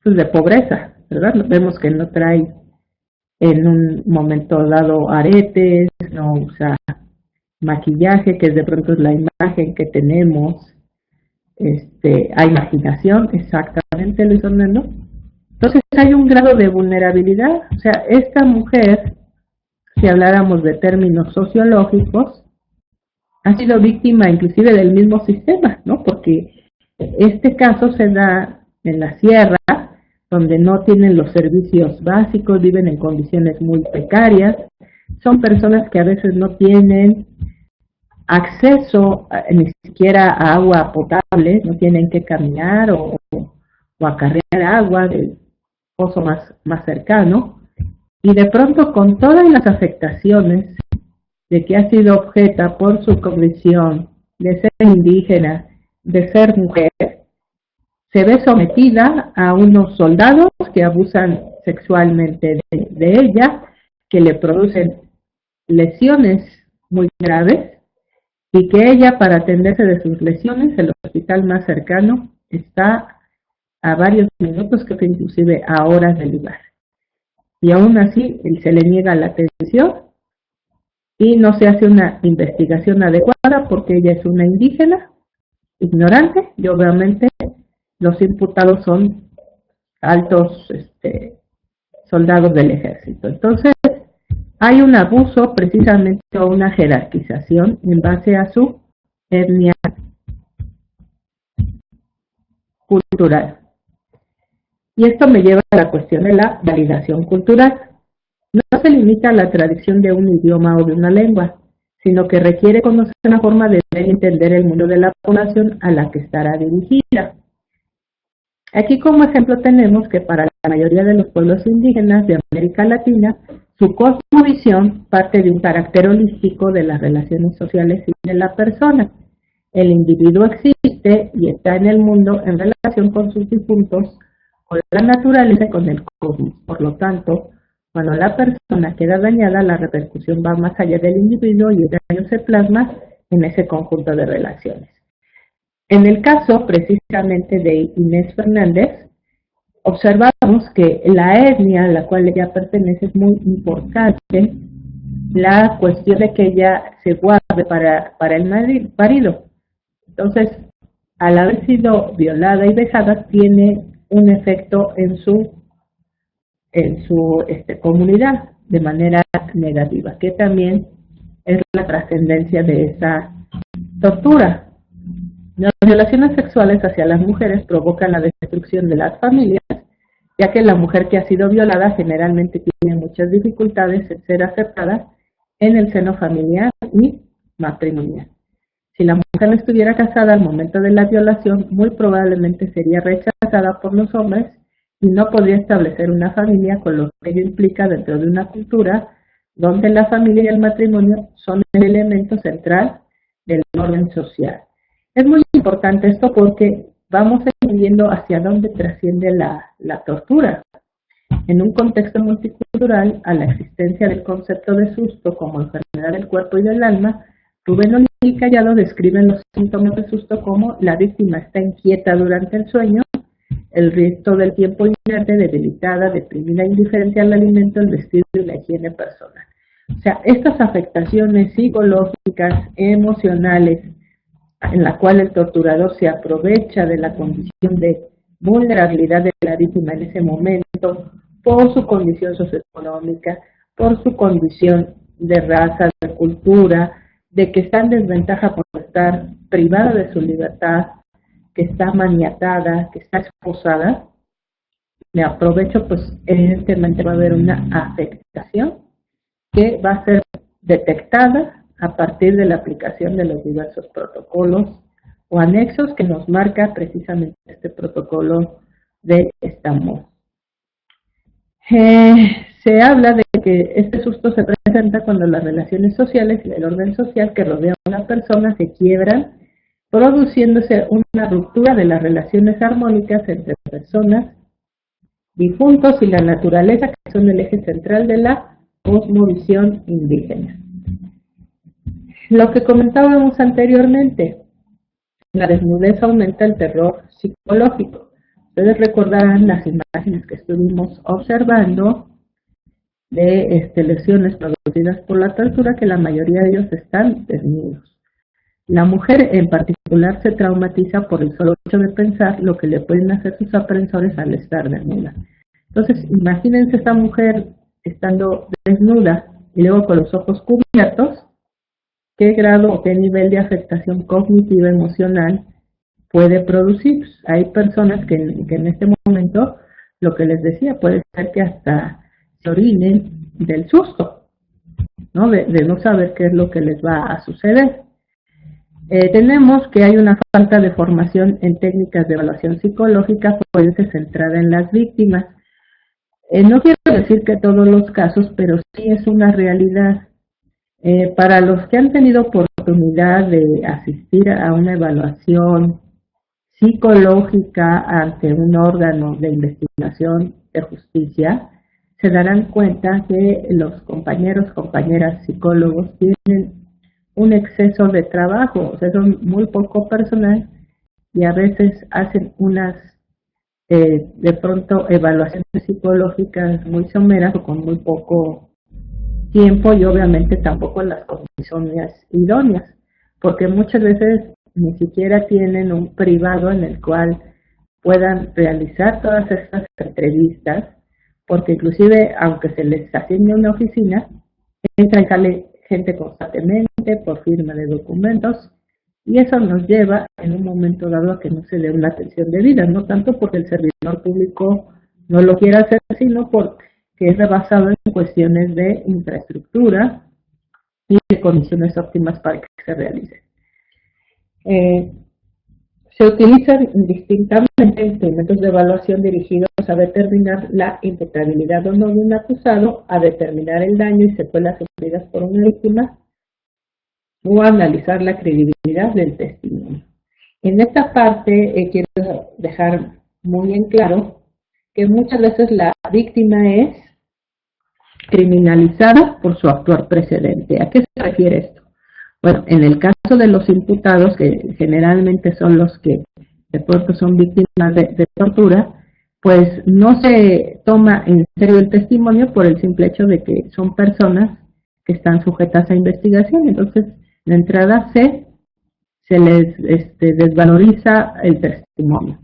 Pues de pobreza, ¿verdad? Vemos que no trae en un momento dado aretes, no usa maquillaje, que de pronto es la imagen que tenemos, a imaginación, exactamente, Luis Fernando. Entonces hay un grado de vulnerabilidad, o sea, esta mujer, si habláramos de términos sociológicos, ha sido víctima inclusive del mismo sistema, ¿no? Porque este caso se da en la sierra, donde no tienen los servicios básicos, viven en condiciones muy precarias, son personas que a veces no tienen acceso ni siquiera a agua potable, no tienen que caminar o acarrear agua del pozo más cercano, y de pronto con todas las afectaciones de que ha sido objeto por su condición de ser indígena, de ser mujer, se ve sometida a unos soldados que abusan sexualmente de ella, que le producen lesiones muy graves y que ella, para atenderse de sus lesiones, el hospital más cercano está a varios minutos, creo que inclusive a horas del lugar. Y aún así se le niega la atención y no se hace una investigación adecuada porque ella es una indígena, ignorante, y obviamente los imputados son altos soldados del ejército. Entonces, hay un abuso precisamente o una jerarquización en base a su etnia cultural. Y esto me lleva a la cuestión de la validación cultural. No se limita a la tradición de un idioma o de una lengua, sino que requiere conocer una forma de ver y entender el mundo de la población a la que estará dirigida. Aquí como ejemplo tenemos que para la mayoría de los pueblos indígenas de América Latina, su cosmovisión parte de un carácter holístico de las relaciones sociales y de la persona. El individuo existe y está en el mundo en relación con sus difuntos, con la naturaleza y con el cosmos. Por lo tanto, cuando la persona queda dañada, la repercusión va más allá del individuo y el daño se plasma en ese conjunto de relaciones. En el caso precisamente de Inés Fernández, observamos que la etnia a la cual ella pertenece es muy importante, la cuestión de que ella se guarde para el marido. Entonces, al haber sido violada y dejada, tiene un efecto en su comunidad de manera negativa, que también es la trascendencia de esa tortura. Las violaciones sexuales hacia las mujeres provocan la destrucción de las familias, ya que la mujer que ha sido violada generalmente tiene muchas dificultades en ser aceptada en el seno familiar y matrimonial. Si la mujer no estuviera casada al momento de la violación, muy probablemente sería rechazada por los hombres y no podría establecer una familia, con lo que ello implica dentro de una cultura donde la familia y el matrimonio son el elemento central del orden social. Es muy importante esto porque vamos entendiendo hacia dónde trasciende la tortura. En un contexto multicultural, a la existencia del concepto de susto como enfermedad del cuerpo y del alma, Rubén Oliva y Callado describen los síntomas de susto como la víctima está inquieta durante el sueño, el resto del tiempo inerte, debilitada, deprimida, indiferente al alimento, el vestido y la higiene personal. O sea, estas afectaciones psicológicas, emocionales, en la cual el torturador se aprovecha de la condición de vulnerabilidad de la víctima en ese momento, por su condición socioeconómica, por su condición de raza, de cultura, de que está en desventaja por estar privada de su libertad, que está maniatada, que está esposada. Me aprovecho, pues evidentemente va a haber una afectación que va a ser detectada a partir de la aplicación de los diversos protocolos o anexos que nos marca precisamente este protocolo de Estambul. Se habla de que este susto se presenta cuando las relaciones sociales y el orden social que rodea a una persona se quiebran, produciéndose una ruptura de las relaciones armónicas entre personas, difuntos y la naturaleza, que son el eje central de la cosmovisión indígena. Lo que comentábamos anteriormente, la desnudez aumenta el terror psicológico. Ustedes recordarán las imágenes que estuvimos observando de lesiones producidas por la tortura, que la mayoría de ellos están desnudos. La mujer en particular se traumatiza por el solo hecho de pensar lo que le pueden hacer sus aprensores al estar desnuda. Entonces, imagínense esta mujer estando desnuda y luego con los ojos cubiertos, qué grado o qué nivel de afectación cognitiva emocional puede producir. Hay personas que en este momento, lo que les decía, puede ser que hasta se orinen del susto, ¿no? De no saber qué es lo que les va a suceder. Tenemos que hay una falta de formación en técnicas de evaluación psicológica forense centrada en las víctimas. No quiero decir que todos los casos, pero sí es una realidad. Para los que han tenido oportunidad de asistir a una evaluación psicológica ante un órgano de investigación de justicia, se darán cuenta que los compañeras psicólogos tienen un exceso de trabajo, o sea, son muy poco personal y a veces hacen unas, de pronto, evaluaciones psicológicas muy someras o con muy poco tiempo y obviamente tampoco en las condiciones idóneas, porque muchas veces ni siquiera tienen un privado en el cual puedan realizar todas estas entrevistas, porque inclusive aunque se les asigne una oficina, entra y sale gente constantemente por firma de documentos y eso nos lleva en un momento dado a que no se dé una atención debida, no tanto porque el servidor público no lo quiera hacer, sino porque es basado en cuestiones de infraestructura y de condiciones óptimas para que se realice. Se utilizan indistintamente instrumentos de evaluación dirigidos a determinar la imputabilidad o no de un acusado, a determinar el daño y secuelas sufridas por una víctima o a analizar la credibilidad del testimonio. En esta parte quiero dejar muy en claro que muchas veces la víctima es criminalizada por su actuar precedente. ¿A qué se refiere esto? Bueno, en el caso de los imputados, que generalmente son los que de pronto son víctimas de tortura, pues no se toma en serio el testimonio por el simple hecho de que son personas que están sujetas a investigación. Entonces, de entrada se les desvaloriza el testimonio.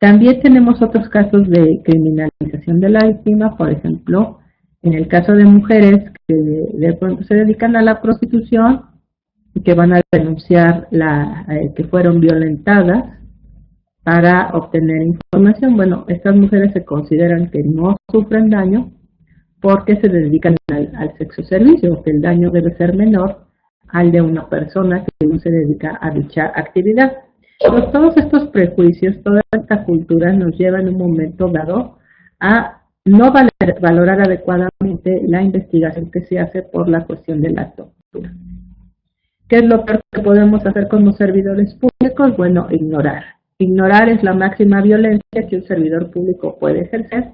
También tenemos otros casos de criminalización de la víctima, por ejemplo, en el caso de mujeres que de pronto se dedican a la prostitución y que van a denunciar que fueron violentadas para obtener información. Bueno, estas mujeres se consideran que no sufren daño porque se dedican al sexo servicio, que el daño debe ser menor al de una persona que no se dedica a dicha actividad. Pues todos estos prejuicios, toda esta cultura nos lleva en un momento dado a no valorar adecuadamente la investigación que se hace por la cuestión de la tortura. ¿Qué es lo peor que podemos hacer como servidores públicos? Bueno, ignorar. Ignorar es la máxima violencia que un servidor público puede ejercer.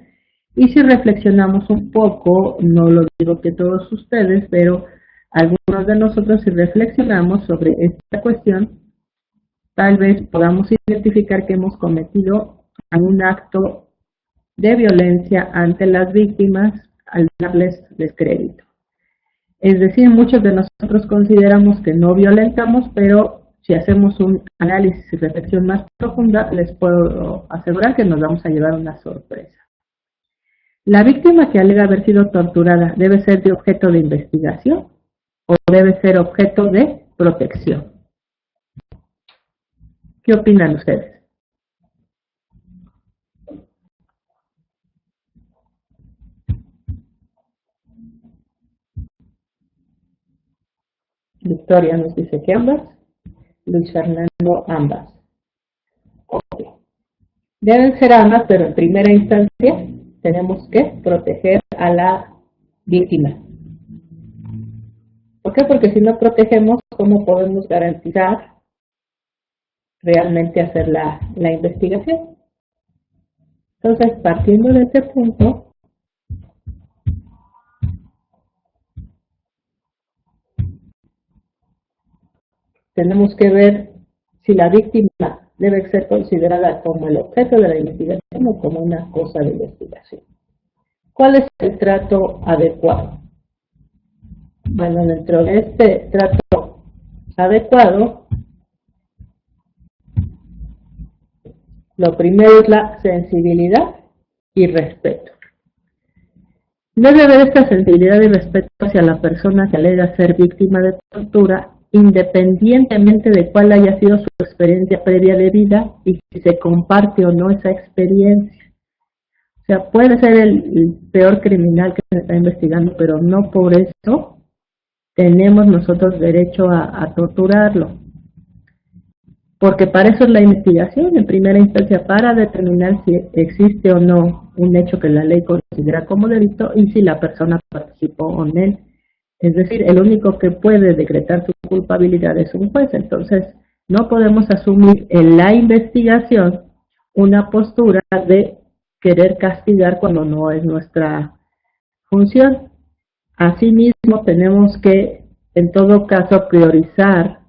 Y si reflexionamos un poco, no lo digo que todos ustedes, pero algunos de nosotros si reflexionamos sobre esta cuestión, tal vez podamos identificar que hemos cometido algún acto de violencia ante las víctimas al darles descrédito. Es decir, muchos de nosotros consideramos que no violentamos, pero si hacemos un análisis y reflexión más profunda, les puedo asegurar que nos vamos a llevar una sorpresa. ¿La víctima que alega haber sido torturada debe ser de objeto de investigación o debe ser objeto de protección? ¿Qué opinan ustedes? Victoria nos dice que ambas. Luis Fernando, ambas. Okay. Deben ser ambas, pero en primera instancia tenemos que proteger a la víctima. ¿Por qué? Porque si no protegemos, ¿cómo podemos garantizar realmente hacer la investigación? Entonces, partiendo de este punto, tenemos que ver si la víctima debe ser considerada como el objeto de la investigación o como una cosa de investigación. ¿Cuál es el trato adecuado? Bueno, dentro de este trato adecuado, lo primero es la sensibilidad y respeto. Debe haber esta sensibilidad y respeto hacia la persona que alega ser víctima de tortura, independientemente de cuál haya sido su experiencia previa de vida y si se comparte o no esa experiencia. O sea, puede ser el peor criminal que se está investigando, pero no por eso tenemos nosotros derecho a torturarlo. Porque para eso es la investigación, en primera instancia, para determinar si existe o no un hecho que la ley considera como delito y si la persona participó en él. Es decir, el único que puede decretar su culpabilidad es un juez. Entonces, No podemos asumir en la investigación una postura de querer castigar cuando no es nuestra función. Asimismo, tenemos que, en todo caso, priorizar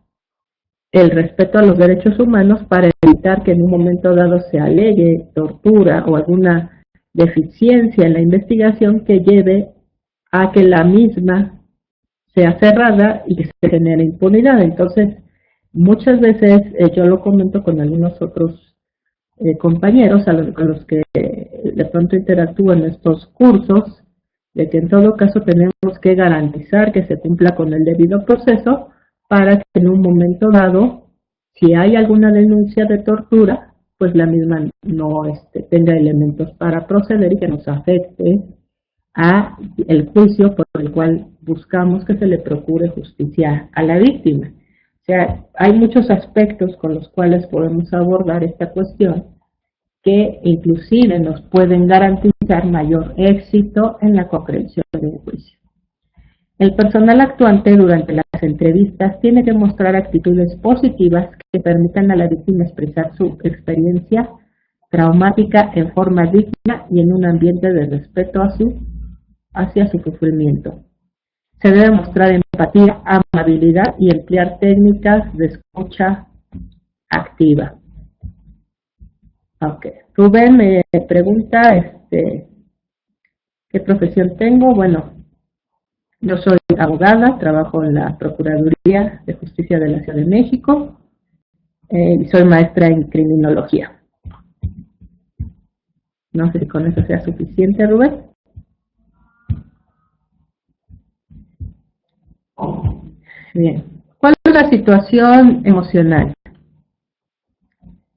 el respeto a los derechos humanos para evitar que en un momento dado se alegue tortura o alguna deficiencia en la investigación que lleve a que la misma sea cerrada y que se genere impunidad. Entonces, muchas veces yo lo comento con algunos otros compañeros con los que de pronto interactúo en estos cursos, de que en todo caso tenemos que garantizar que se cumpla con el debido proceso para que en un momento dado, si hay alguna denuncia de tortura, pues la misma no tenga elementos para proceder y que nos afecte a el juicio por el cual buscamos que se le procure justicia a la víctima. O sea, hay muchos aspectos con los cuales podemos abordar esta cuestión que inclusive nos pueden garantizar mayor éxito en la comprensión de un juicio. El personal actuante durante las entrevistas tiene que mostrar actitudes positivas que permitan a la víctima expresar su experiencia traumática en forma digna y en un ambiente de respeto hacia su sufrimiento. Se debe mostrar empatía, amabilidad y emplear técnicas de escucha activa. Okay. Rubén me pregunta ¿qué profesión tengo? Bueno, yo soy abogada, trabajo en la Procuraduría de Justicia de la Ciudad de México y soy maestra en criminología. No sé si con eso sea suficiente, Rubén. Bien. ¿Cuál es la situación emocional?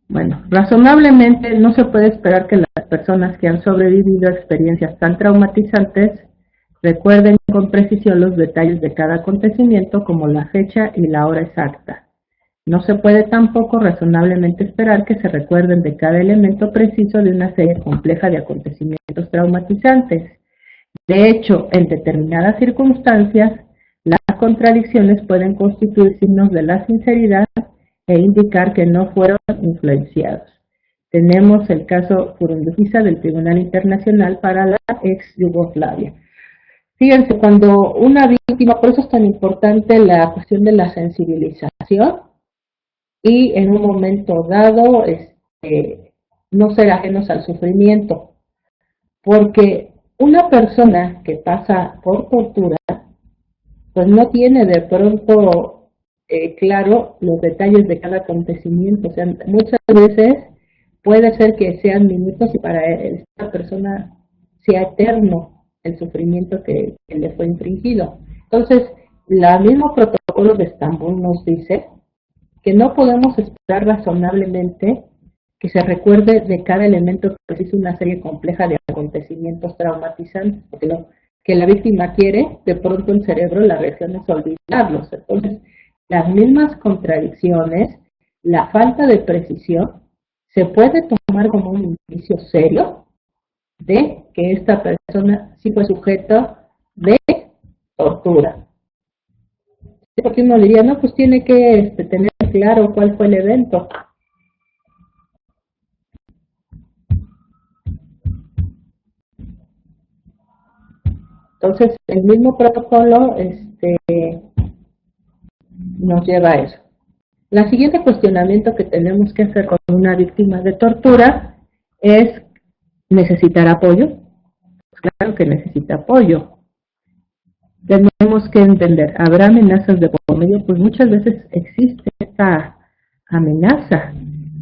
Bueno, razonablemente no se puede esperar que las personas que han sobrevivido a experiencias tan traumatizantes recuerden con precisión los detalles de cada acontecimiento como la fecha y la hora exacta. No se puede tampoco razonablemente esperar que se recuerden de cada elemento preciso de una serie compleja de acontecimientos traumatizantes. De hecho, en determinadas circunstancias, las contradicciones pueden constituir signos de la sinceridad e indicar que no fueron influenciados. Tenemos el caso Furundufisa del Tribunal Internacional para la ex Yugoslavia. Fíjense, cuando una víctima, por eso es tan importante la cuestión de la sensibilización y en un momento dado no ser ajenos al sufrimiento, porque una persona que pasa por tortura, pues no tiene de pronto claro los detalles de cada acontecimiento. O sea, muchas veces puede ser que sean minutos y para esta persona sea eterno el sufrimiento que le fue infringido. Entonces, el mismo protocolo de Estambul nos dice que no podemos esperar razonablemente que se recuerde de cada elemento preciso una serie compleja de acontecimientos traumatizantes, porque lo que la víctima quiere, de pronto el cerebro, la reacción es olvidarlos. Entonces, las mismas contradicciones, la falta de precisión, se puede tomar como un indicio serio de que esta persona sí fue sujeto de tortura. Porque uno diría, no, pues tiene que tener claro cuál fue el evento. Entonces, el mismo protocolo nos lleva a eso. El siguiente cuestionamiento que tenemos que hacer con una víctima de tortura es, ¿necesitar apoyo? Pues claro que necesita apoyo. Tenemos que entender, ¿habrá amenazas de por medio? Pues muchas veces existe esta amenaza,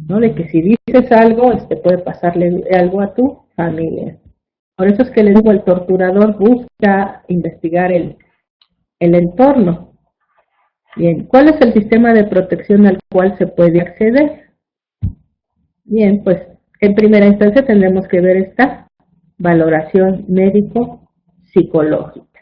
¿no? De que si dices algo, puede pasarle algo a tu familia. Por eso es que le digo, el torturador busca investigar el entorno. Bien, ¿cuál es el sistema de protección al cual se puede acceder? Bien, pues en primera instancia tendremos que ver esta valoración médico-psicológica,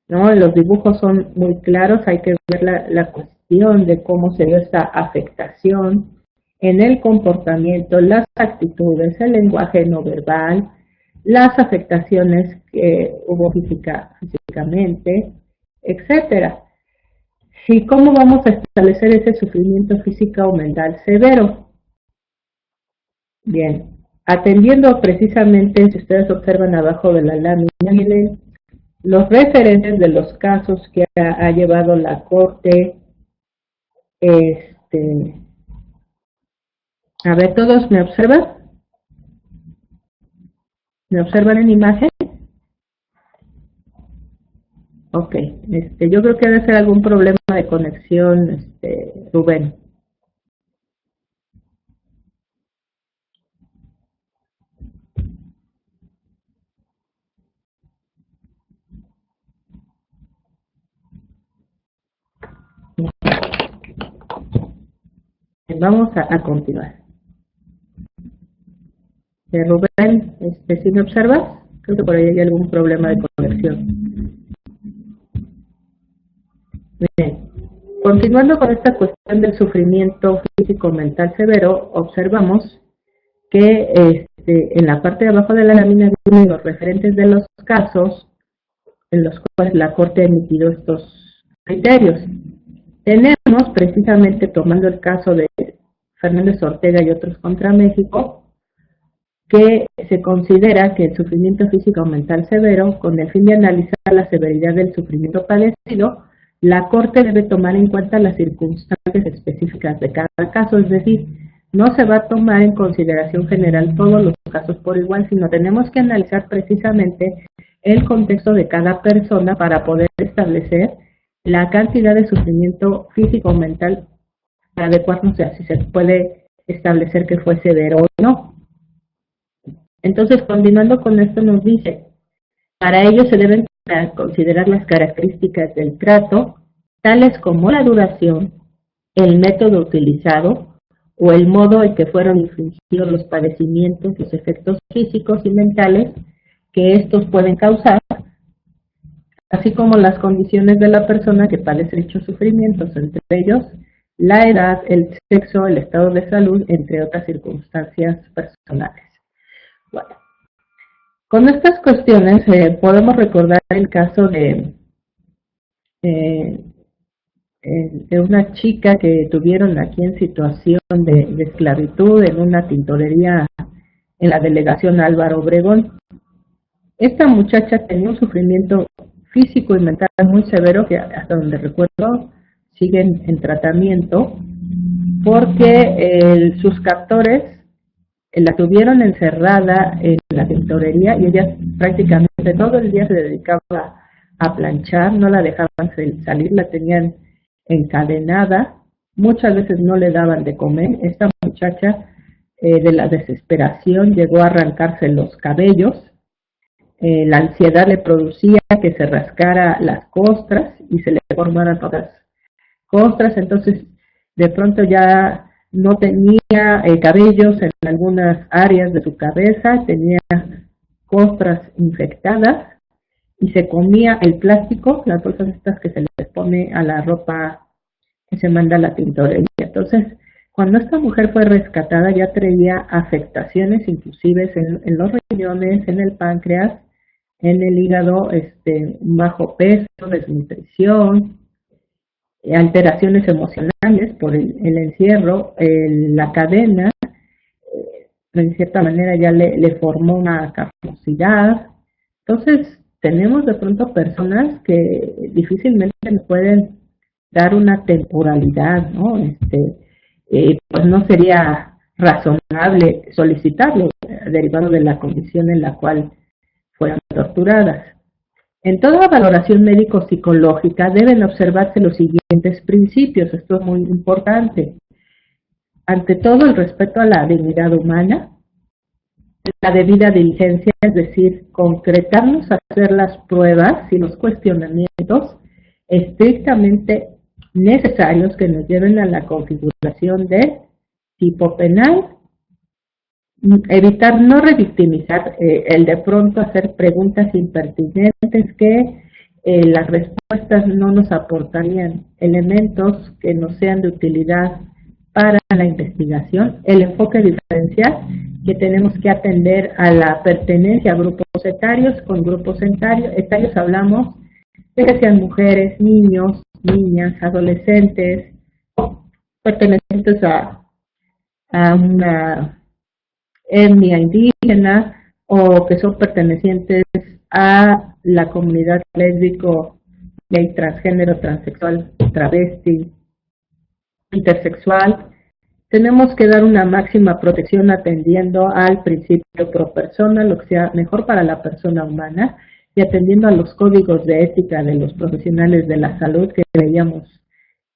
¿no? Los dibujos son muy claros, hay que ver la cuestión de cómo se dio esta afectación en el comportamiento, las actitudes, el lenguaje no verbal, las afectaciones que hubo físicamente, etcétera. ¿Y cómo vamos a establecer ese sufrimiento físico o mental severo? Bien, atendiendo precisamente, si ustedes observan abajo de la lámina, miren los referentes de los casos que ha llevado la Corte. A ver, ¿todos me observan? ¿Me observan en imagen? Ok, yo creo que debe ser algún problema de conexión, Rubén. Vamos a continuar. Rubén, ¿sí me observas? Creo que por ahí hay algún problema de conexión. Bien. Continuando con esta cuestión del sufrimiento físico-mental severo, observamos que en la parte de abajo de la lámina vienen los referentes de los casos en los cuales la Corte ha emitido estos criterios. Tenemos, precisamente tomando el caso de Fernández Ortega y otros contra México, que se considera que el sufrimiento físico o mental severo, con el fin de analizar la severidad del sufrimiento padecido, la Corte debe tomar en cuenta las circunstancias específicas de cada caso, es decir, no se va a tomar en consideración general todos los casos por igual, sino tenemos que analizar precisamente el contexto de cada persona para poder establecer la cantidad de sufrimiento físico o mental para adecuarnos a si se puede establecer que fue severo o no. Entonces, continuando con esto, nos dice, para ello se deben considerar las características del trato, tales como la duración, el método utilizado o el modo en que fueron infligidos los padecimientos, los efectos físicos y mentales que estos pueden causar, así como las condiciones de la persona que padece dichos sufrimientos, entre ellos la edad, el sexo, el estado de salud, entre otras circunstancias personales. Bueno, con estas cuestiones podemos recordar el caso de una chica que tuvieron aquí en situación de esclavitud en una tintorería en la delegación Álvaro Obregón. Esta muchacha tenía un sufrimiento físico y mental muy severo que hasta donde recuerdo siguen en tratamiento porque sus captores la tuvieron encerrada en la tintorería y ella prácticamente todo el día se dedicaba a planchar, no la dejaban salir, la tenían encadenada, muchas veces no le daban de comer. Esta muchacha de la desesperación llegó a arrancarse los cabellos, la ansiedad le producía que se rascara las costras y se le formaran todas las costras, entonces de pronto ya no tenía cabellos en algunas áreas de su cabeza, tenía costras infectadas y se comía el plástico, las bolsas estas que se les pone a la ropa que se manda a la tintorería. Entonces, cuando esta mujer fue rescatada ya traía afectaciones inclusive en los riñones, en el páncreas, en el hígado, bajo peso, desnutrición, alteraciones emocionales por el encierro, la cadena, en cierta manera ya le formó una capacidad. Entonces, tenemos de pronto personas que difícilmente pueden dar una temporalidad, ¿no? Pues no sería razonable solicitarlo, derivado de la condición en la cual fueron torturadas. En toda valoración médico-psicológica deben observarse los siguientes principios, esto es muy importante. Ante todo, el respeto a la dignidad humana, la debida diligencia, es decir, concretarnos a hacer las pruebas y los cuestionamientos estrictamente necesarios que nos lleven a la configuración de tipo penal, evitar no revictimizar, el de pronto hacer preguntas impertinentes que las respuestas no nos aportarían elementos que no sean de utilidad para la investigación, el enfoque diferencial, que tenemos que atender a la pertenencia a grupos etarios. Con grupos etarios hablamos de que sean mujeres, niños, niñas, adolescentes, pertenecientes a una etnia indígena o que son pertenecientes a la comunidad lésbico, gay, transgénero, transexual, travesti, intersexual. Tenemos que dar una máxima protección atendiendo al principio pro persona, lo que sea mejor para la persona humana, y atendiendo a los códigos de ética de los profesionales de la salud que veíamos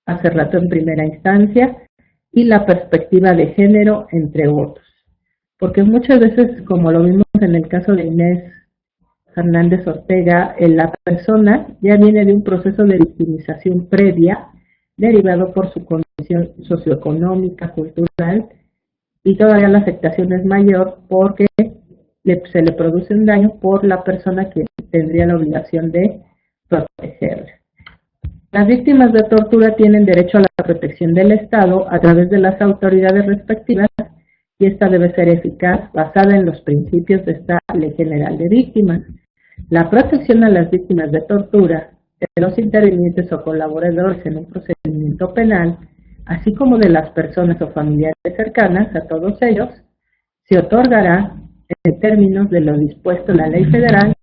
hace rato en primera instancia, y la perspectiva de género, entre otros. Porque muchas veces, como lo vimos en el caso de Inés Fernández Ortega, la persona ya viene de un proceso de victimización previa, derivado por su condición socioeconómica, cultural, y todavía la afectación es mayor porque se le produce un daño por la persona que tendría la obligación de protegerla. Las víctimas de tortura tienen derecho a la protección del Estado a través de las autoridades respectivas, y esta debe ser eficaz, basada en los principios de esta Ley General de Víctimas. La protección a las víctimas de tortura, de los intervinientes o colaboradores en un procedimiento penal, así como de las personas o familiares cercanas a todos ellos, se otorgará en términos de lo dispuesto en la Ley Federal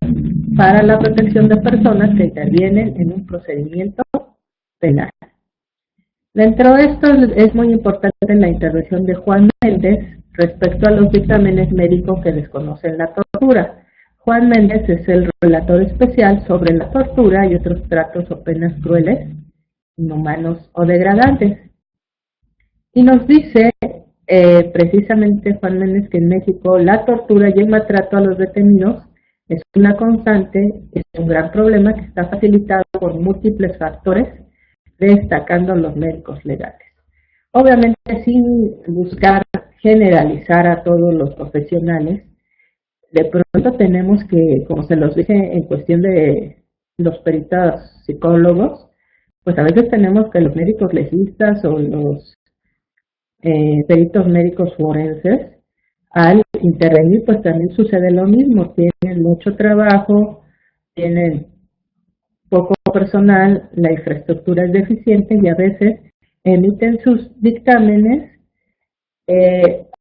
para la protección de personas que intervienen en un procedimiento penal. Dentro de esto es muy importante la intervención de Juan Méndez respecto a los dictámenes médicos que desconocen la tortura. Juan Méndez es el relator especial sobre la tortura y otros tratos o penas crueles, inhumanos o degradantes. Y nos dice precisamente Juan Méndez que en México la tortura y el maltrato a los detenidos es una constante, es un gran problema que está facilitado por múltiples factores, destacando los médicos legales. Obviamente sin buscar generalizar a todos los profesionales, de pronto tenemos que, como se los dije en cuestión de los peritos psicólogos, pues a veces tenemos que los médicos legistas o los peritos médicos forenses, al intervenir pues también sucede lo mismo, tienen mucho trabajo, tienen poco personal, la infraestructura es deficiente y a veces emiten sus dictámenes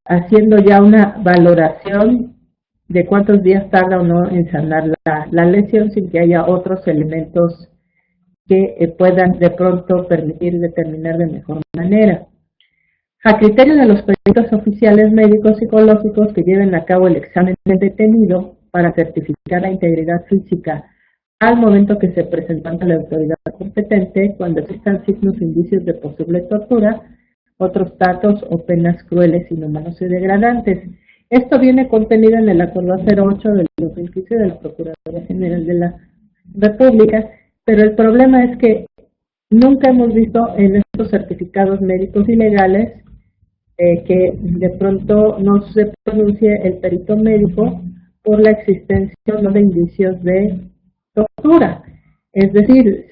haciendo ya una valoración de cuántos días tarda o no en sanar la lesión sin que haya otros elementos que puedan de pronto permitir determinar de mejor manera. A criterio de los peritos oficiales médicos psicológicos que lleven a cabo el examen del detenido para certificar la integridad física al momento que se presentó ante la autoridad competente, cuando existan signos o indicios de posible tortura, otros tratos o penas crueles, inhumanos y degradantes. Esto viene contenido en el Acuerdo 08 del 2015 de la Procuraduría General de la República, pero el problema es que nunca hemos visto en estos certificados médicos y legales que de pronto no se pronuncie el perito médico por la existencia no de indicios de tortura. Es decir,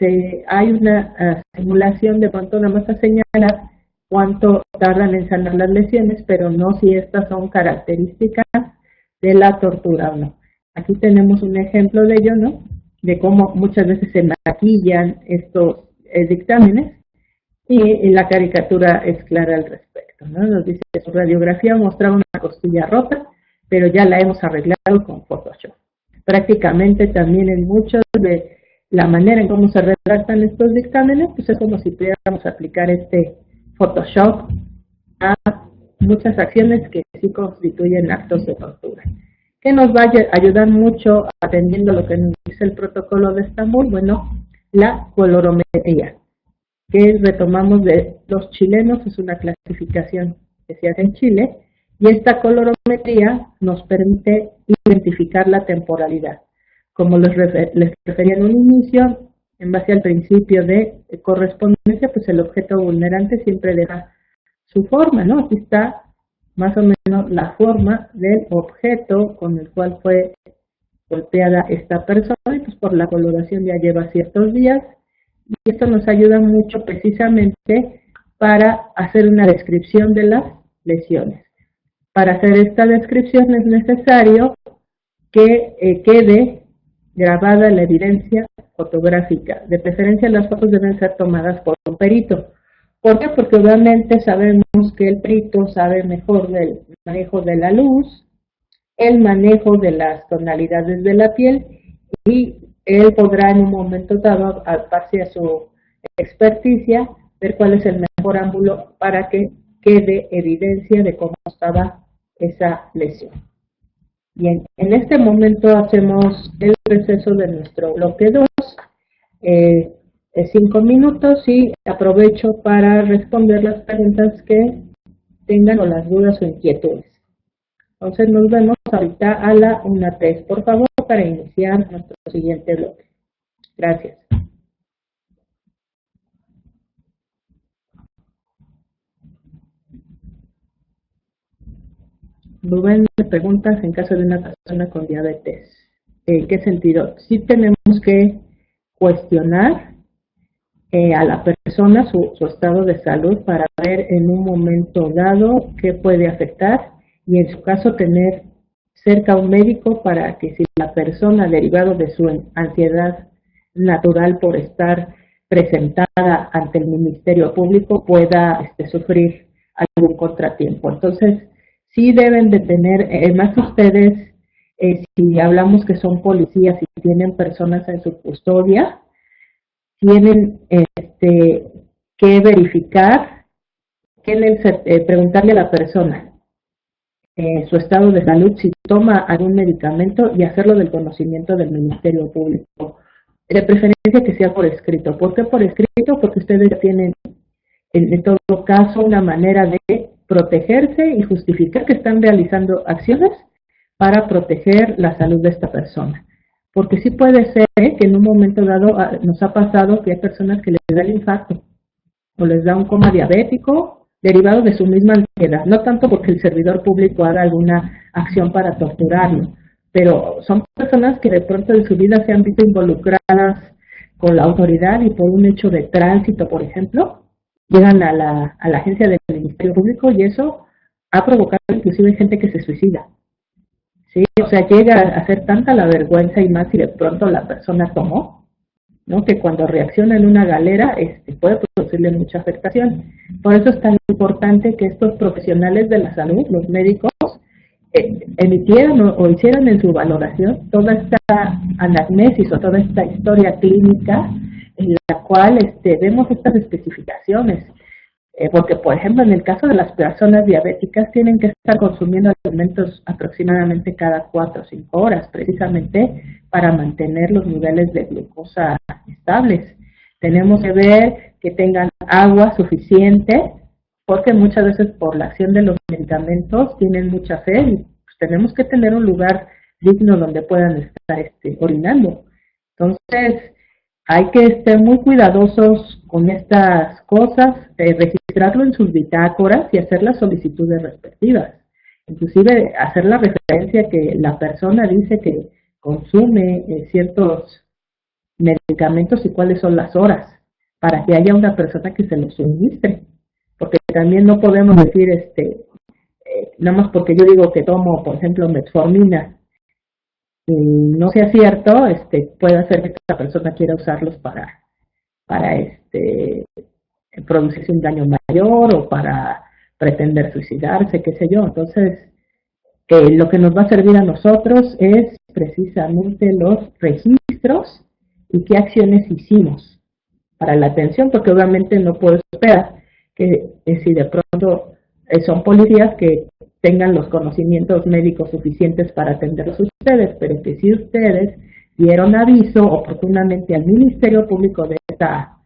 hay una simulación de pronto nada más a señalar cuánto tardan en sanar las lesiones, pero no si estas son características de la tortura o no. Aquí tenemos un ejemplo de ello, ¿no? De cómo muchas veces se maquillan estos dictámenes y la caricatura es clara al respecto, ¿no? Nos dice que su radiografía mostraba una costilla rota, pero ya la hemos arreglado con Photoshop. Prácticamente también en muchos de la manera en cómo se redactan estos dictámenes, pues es como si pudiéramos aplicar este Photoshop a muchas acciones que sí constituyen actos de tortura. ¿Qué nos va a ayudar mucho atendiendo lo que nos dice el protocolo de Estambul? Bueno, la colorometría, que retomamos de los chilenos, es una clasificación que se hace en Chile, y esta colorometría nos permite identificar la temporalidad. Como les refería en un inicio, en base al principio de correspondencia, pues el objeto vulnerante siempre deja su forma, ¿no? Aquí está más o menos la forma del objeto con el cual fue golpeada esta persona, y pues por la coloración ya lleva ciertos días, y esto nos ayuda mucho precisamente para hacer una descripción de las lesiones. Para hacer esta descripción es necesario que quede grabada la evidencia fotográfica. De preferencia las fotos deben ser tomadas por un perito. ¿Por qué? Porque obviamente sabemos que el perito sabe mejor del manejo de la luz, el manejo de las tonalidades de la piel, y él podrá en un momento dado, a base a su experticia, ver cuál es el mejor ángulo para que quede evidencia de cómo estaba esa lesión. Bien, en este momento hacemos el receso de nuestro bloque 2, 5 minutos, y aprovecho para responder las preguntas que tengan o las dudas o inquietudes. Entonces nos vemos ahorita a la 1:03, por favor, para iniciar nuestro siguiente bloque. Gracias. Rubén me pregunta en caso de una persona con diabetes. ¿En qué sentido? Sí tenemos que cuestionar a la persona su estado de salud para ver en un momento dado qué puede afectar, y en su caso tener cerca a un médico para que si la persona, derivado de su ansiedad natural por estar presentada ante el Ministerio Público, pueda sufrir algún contratiempo. Entonces, sí deben de tener, más ustedes, si hablamos que son policías y tienen personas en su custodia, tienen que verificar, preguntarle a la persona su estado de salud, si toma algún medicamento, y hacerlo del conocimiento del Ministerio Público. De preferencia que sea por escrito. ¿Por qué por escrito? Porque ustedes tienen en todo caso una manera de protegerse y justificar que están realizando acciones para proteger la salud de esta persona. Porque sí puede ser que en un momento dado nos ha pasado que hay personas que les da el infarto o les da un coma diabético derivado de su misma ansiedad, no tanto porque el servidor público haga alguna acción para torturarlo, pero son personas que de pronto en su vida se han visto involucradas con la autoridad y por un hecho de tránsito, por ejemplo, llegan a la agencia del Ministerio Público, y eso ha provocado inclusive gente que se suicida. ¿Sí? O sea, llega a ser tanta la vergüenza, y más si de pronto la persona tomó, ¿no?, que cuando reacciona en una galera puede producirle mucha afectación. Por eso es tan importante que estos profesionales de la salud, los médicos, emitieran o hicieran en su valoración toda esta anamnesis o toda esta historia clínica en la cual vemos estas especificaciones. Porque, por ejemplo, en el caso de las personas diabéticas, tienen que estar consumiendo alimentos aproximadamente cada 4 o 5 horas, precisamente para mantener los niveles de glucosa estables. Tenemos que ver que tengan agua suficiente, porque muchas veces por la acción de los medicamentos tienen mucha sed, y pues tenemos que tener un lugar digno donde puedan estar orinando. Entonces, hay que estar muy cuidadosos con estas cosas, registrarlo en sus bitácoras y hacer las solicitudes respectivas. Inclusive hacer la referencia que la persona dice que consume ciertos medicamentos y cuáles son las horas, para que haya una persona que se los suministre. Porque también no podemos decir, nada más porque yo digo que tomo, por ejemplo, metformina, y no sea cierto, puede hacer que esta persona quiera usarlos para producirse un daño mayor o para pretender suicidarse, qué sé yo. Entonces, lo que nos va a servir a nosotros es precisamente los registros y qué acciones hicimos para la atención, porque obviamente no puedo esperar que si de pronto son policías que tengan los conocimientos médicos suficientes para atenderlos ustedes, pero que si ustedes dieron aviso oportunamente al Ministerio Público de esta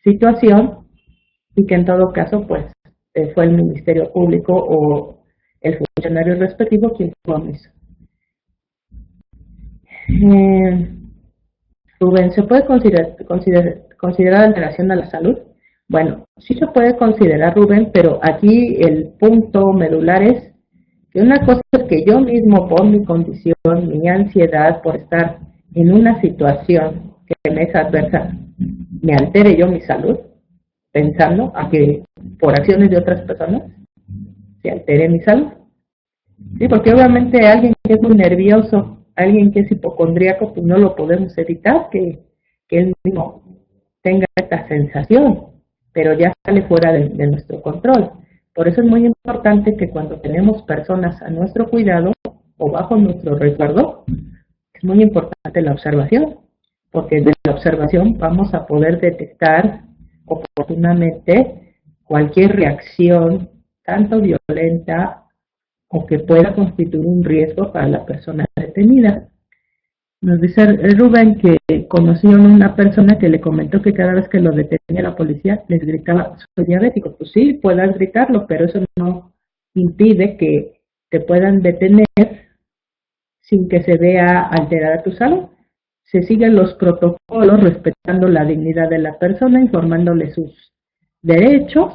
situación, y que en todo caso pues fue el Ministerio Público o el funcionario respectivo quien tuvo aviso. Rubén, ¿se puede considerar alteración a la salud? Bueno, sí se puede considerar, Rubén, pero aquí el punto medular es que una cosa es que yo mismo, por mi condición, mi ansiedad, por estar en una situación que me es adversa, me altere yo mi salud, pensando a que por acciones de otras personas se altere mi salud. Sí, porque obviamente alguien que es muy nervioso, alguien que es hipocondríaco, pues no lo podemos evitar, que que él mismo tenga esta sensación, pero ya sale fuera de nuestro control. Por eso es muy importante que cuando tenemos personas a nuestro cuidado o bajo nuestro resguardo, es muy importante la observación, porque de la observación vamos a poder detectar oportunamente cualquier reacción, tanto violenta o que pueda constituir un riesgo para la persona detenida. Nos dice Rubén que conoció a una persona que le comentó que cada vez que lo detenía la policía les gritaba, soy diabético. Pues sí, puedas gritarlo, pero eso no impide que te puedan detener sin que se vea alterada tu salud. Se siguen los protocolos respetando la dignidad de la persona, informándole sus derechos,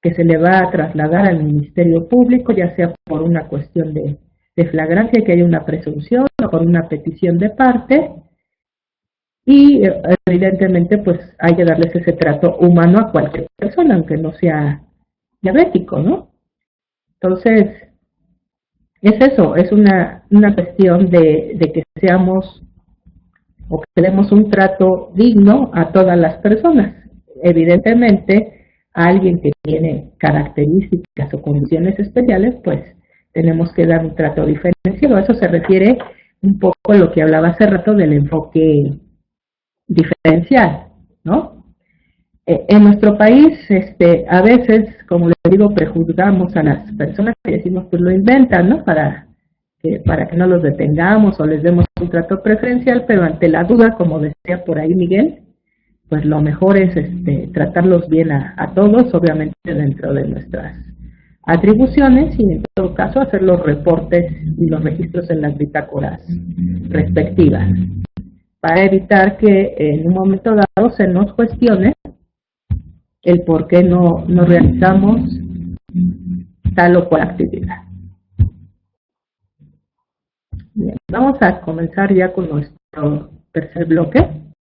que se le va a trasladar al Ministerio Público, ya sea por una cuestión de flagrancia, que haya una presunción, o por una petición de parte, y evidentemente pues hay que darles ese trato humano a cualquier persona, aunque no sea diabético, ¿no? Entonces, es eso, es una cuestión de que seamos o que demos un trato digno a todas las personas. Evidentemente, a alguien que tiene características o condiciones especiales, pues tenemos que dar un trato diferenciado. A eso se refiere un poco a lo que hablaba hace rato del enfoque diferencial, ¿no? En nuestro país, a veces, como les digo, prejuzgamos a las personas que decimos, pues lo inventan, ¿no? Para que no los detengamos o les demos un trato preferencial, pero ante la duda, como decía por ahí Miguel, pues lo mejor es tratarlos bien a todos, obviamente dentro de nuestras atribuciones, y en todo caso hacer los reportes y los registros en las bitácoras respectivas, para evitar que en un momento dado se nos cuestione el por qué no realizamos tal o cual actividad. Bien, vamos a comenzar ya con nuestro tercer bloque.